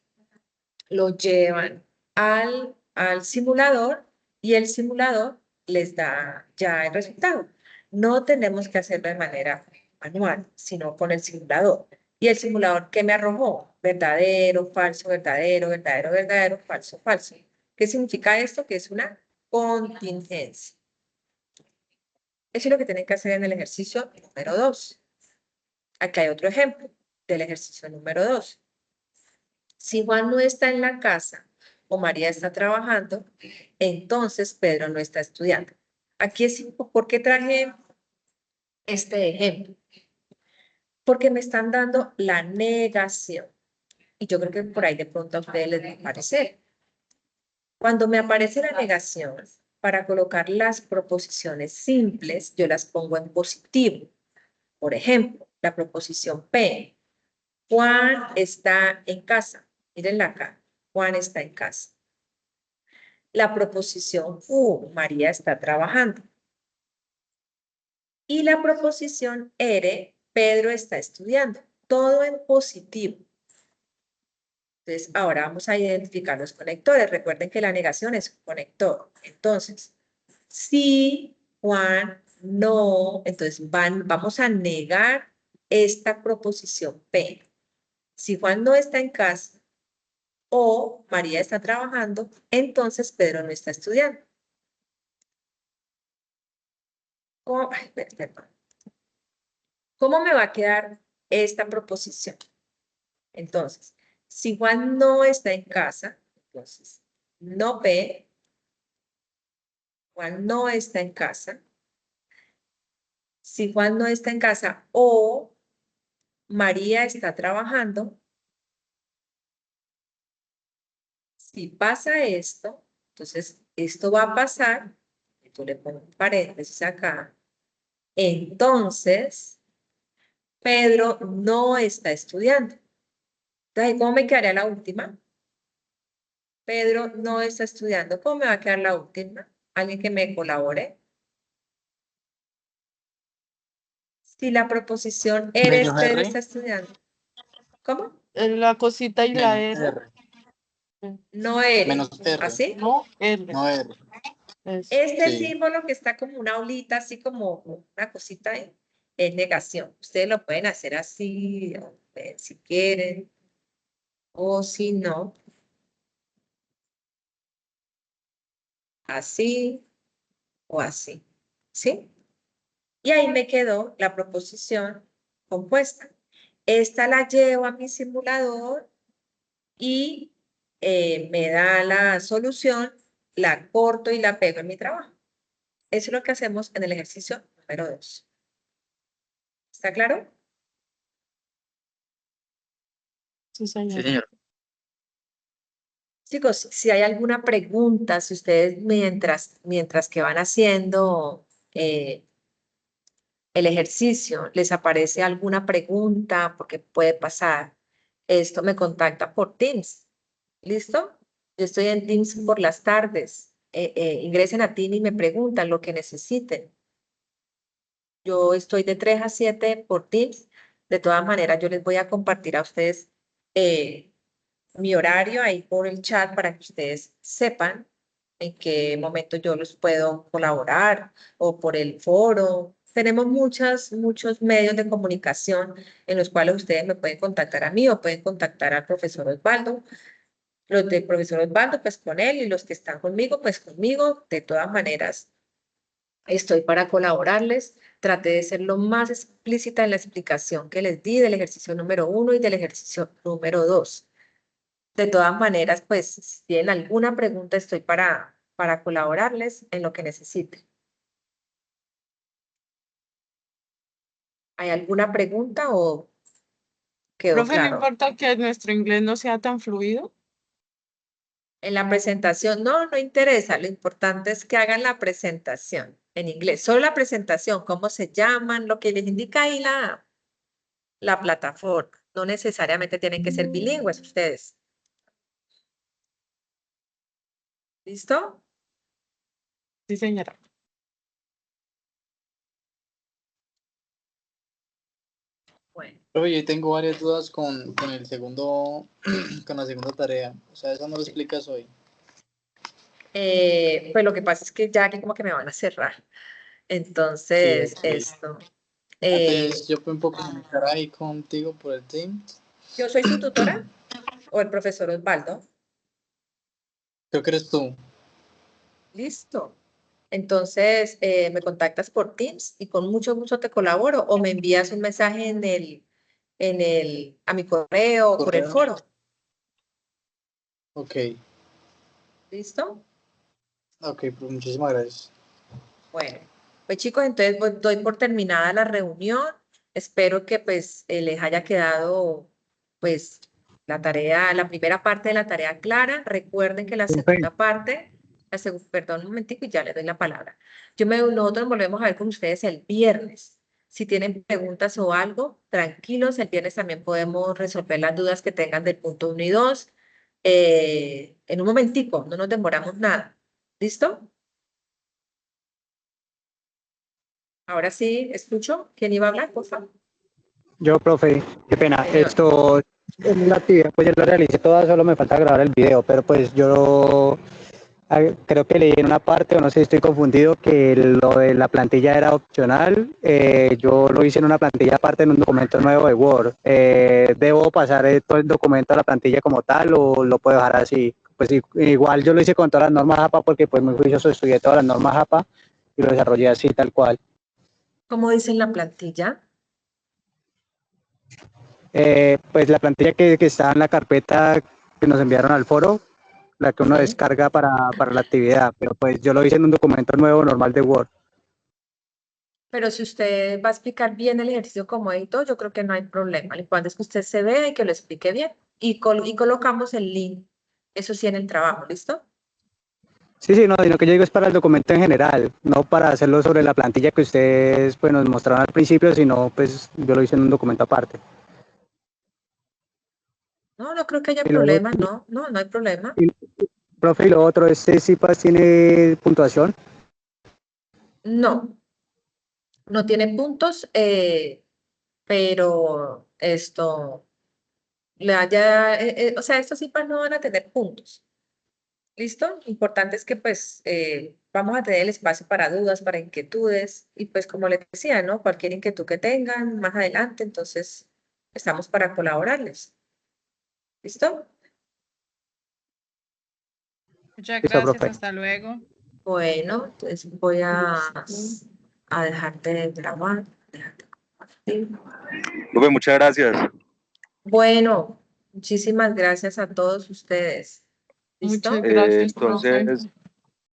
lo llevan al simulador y el simulador les da ya el resultado. No tenemos que hacerlo de manera manual, sino con el simulador. Y el simulador, ¿qué me arrojó? Verdadero, falso, verdadero, verdadero, verdadero, falso, falso. ¿Qué significa esto? Que es una contingencia. Eso es lo que tienen que hacer en el ejercicio número 2. Aquí hay otro ejemplo del ejercicio número 2. Si Juan no está en la casa o María está trabajando, entonces Pedro no está estudiando. Aquí es, ¿por qué traje este ejemplo? Porque me están dando la negación. Y yo creo que por ahí de pronto a ustedes les va a aparecer. Cuando me aparece la negación, para colocar las proposiciones simples, yo las pongo en positivo. Por ejemplo, la proposición P. Juan está en casa. Mírenla acá. Juan está en casa. La proposición Q, María está trabajando. Y la proposición R, Pedro está estudiando. Todo en positivo. Entonces, ahora vamos a identificar los conectores. Recuerden que la negación es un conector. Entonces, sí, Juan, no. Entonces, vamos a negar esta proposición P. Si Juan no está en casa o María está trabajando, entonces Pedro no está estudiando. Perdón. ¿Cómo me va a quedar esta proposición? Entonces, si Juan no está en casa, entonces, no P, Juan no está en casa. Si Juan no está en casa o María está trabajando, si pasa esto, entonces esto va a pasar, yo le pongo un paréntesis acá, entonces Pedro no está estudiando. Entonces, ¿cómo me quedaría la última? Pedro no está estudiando. ¿Cómo me va a quedar la última? ¿Alguien que me colabore? Si la proposición eres Menos Pedro R. está estudiando. ¿Cómo? La cosita y la Menos R. R. No eres. Menos R. ¿Así? No, R. No R. Eso. Este Sí. símbolo que está como una olita, así como una cosita, es negación. Ustedes lo pueden hacer así, si quieren, o si no, así o así. ¿Sí? Y ahí me quedó la proposición compuesta. Esta la llevo a mi simulador y me da la solución, la corto y la pego en mi trabajo. Eso es lo que hacemos en el ejercicio número 2. ¿Está claro? Sí, señor. Sí, señor. Chicos, si hay alguna pregunta, si ustedes mientras que van haciendo el ejercicio, les aparece alguna pregunta, porque puede pasar, esto me contacta por Teams. ¿Listo? Yo estoy en Teams por las tardes. Ingresen a Teams y me preguntan lo que necesiten. Yo estoy de 3 a 7 por Teams. De todas maneras, yo les voy a compartir a ustedes mi horario ahí por el chat para que ustedes sepan en qué momento yo los puedo colaborar o por el foro. Tenemos muchos medios de comunicación en los cuales ustedes me pueden contactar a mí o pueden contactar al profesor Osvaldo. Los del profesor Osvaldo, pues con él, y los que están conmigo, pues conmigo. De todas maneras, estoy para colaborarles. Traté de ser lo más explícita en la explicación que les di del ejercicio número 1 y del ejercicio número 2. De todas maneras, pues, si tienen alguna pregunta, estoy para colaborarles en lo que necesiten. ¿Hay alguna pregunta o quedó Profe, no claro? importa que nuestro inglés no sea tan fluido. En la presentación, no interesa. Lo importante es que hagan la presentación en inglés. Solo la presentación, cómo se llaman, lo que les indica ahí la plataforma. No necesariamente tienen que ser bilingües ustedes. ¿Listo? Sí, señora. Bueno, Profe, yo tengo varias dudas con el segundo, con la segunda tarea. O sea, eso no lo explicas hoy. pues lo que pasa es que ya aquí como que me van a cerrar. Entonces, Sí. esto. Entonces, yo me puedo comunicar ahí contigo por el Teams. ¿Yo soy su tutora o el profesor Osvaldo? Creo que eres tú. Listo. Entonces, me contactas por Teams y con mucho gusto te colaboro o me envías un mensaje a mi correo o por el foro. Ok. ¿Listo? Ok, pues muchísimas gracias. Bueno, pues chicos, entonces doy por terminada la reunión. Espero que pues les haya quedado pues la primera parte de la tarea clara. Recuerden que la segunda parte, perdón un momentico y ya les doy la palabra. Nosotros nos volvemos a ver con ustedes el viernes. Si tienen preguntas o algo, tranquilos, el viernes también podemos resolver las dudas que tengan del punto 1 y 2. en un momentico, no nos demoramos nada. ¿Listo? Ahora sí, escucho. ¿Quién iba a hablar, por favor? Yo, profe, qué pena. Señor. Esto, en la actividad, pues ya lo realicé toda, solo me falta grabar el video, pero pues yo creo que leí en una parte, o no sé si estoy confundido, que lo de la plantilla era opcional. Yo lo hice en una plantilla aparte en un documento nuevo de Word. ¿Debo pasar todo el documento a la plantilla como tal o lo puedo dejar así? Pues igual yo lo hice con todas las normas APA porque pues muy juicioso estudié todas las normas APA y lo desarrollé así tal cual. ¿Cómo dice en la plantilla? Pues la plantilla que está en la carpeta que nos enviaron al foro, la que uno Sí. descarga para la actividad, pero pues yo lo hice en un documento nuevo normal de Word. Pero si usted va a explicar bien el ejercicio como editor, yo creo que no hay problema. Lo importante es que usted se vea y que lo explique bien. Y colocamos el link, eso sí, en el trabajo, ¿listo? Sí, no, sino que yo digo es para el documento en general, no para hacerlo sobre la plantilla que ustedes pues, nos mostraron al principio, sino pues yo lo hice en un documento aparte. No, no creo que haya Y luego, problema, no hay problema. profe, y lo otro, ¿este CIPAS tiene puntuación? No, no tiene puntos, pero o sea, estos IPAs no van a tener puntos. ¿Listo? Importante es que pues vamos a tener el espacio para dudas, para inquietudes y pues como les decía, ¿no? Cualquier inquietud que tengan más adelante, entonces estamos para colaborarles. ¿Listo? Muchas Listo, gracias, profe. hasta luego. Bueno, entonces voy a dejarte de grabar, dejarte compartir. Profe, muchas gracias. Bueno, muchísimas gracias a todos ustedes. ¿Listo? Muchas gracias, profe. Entonces,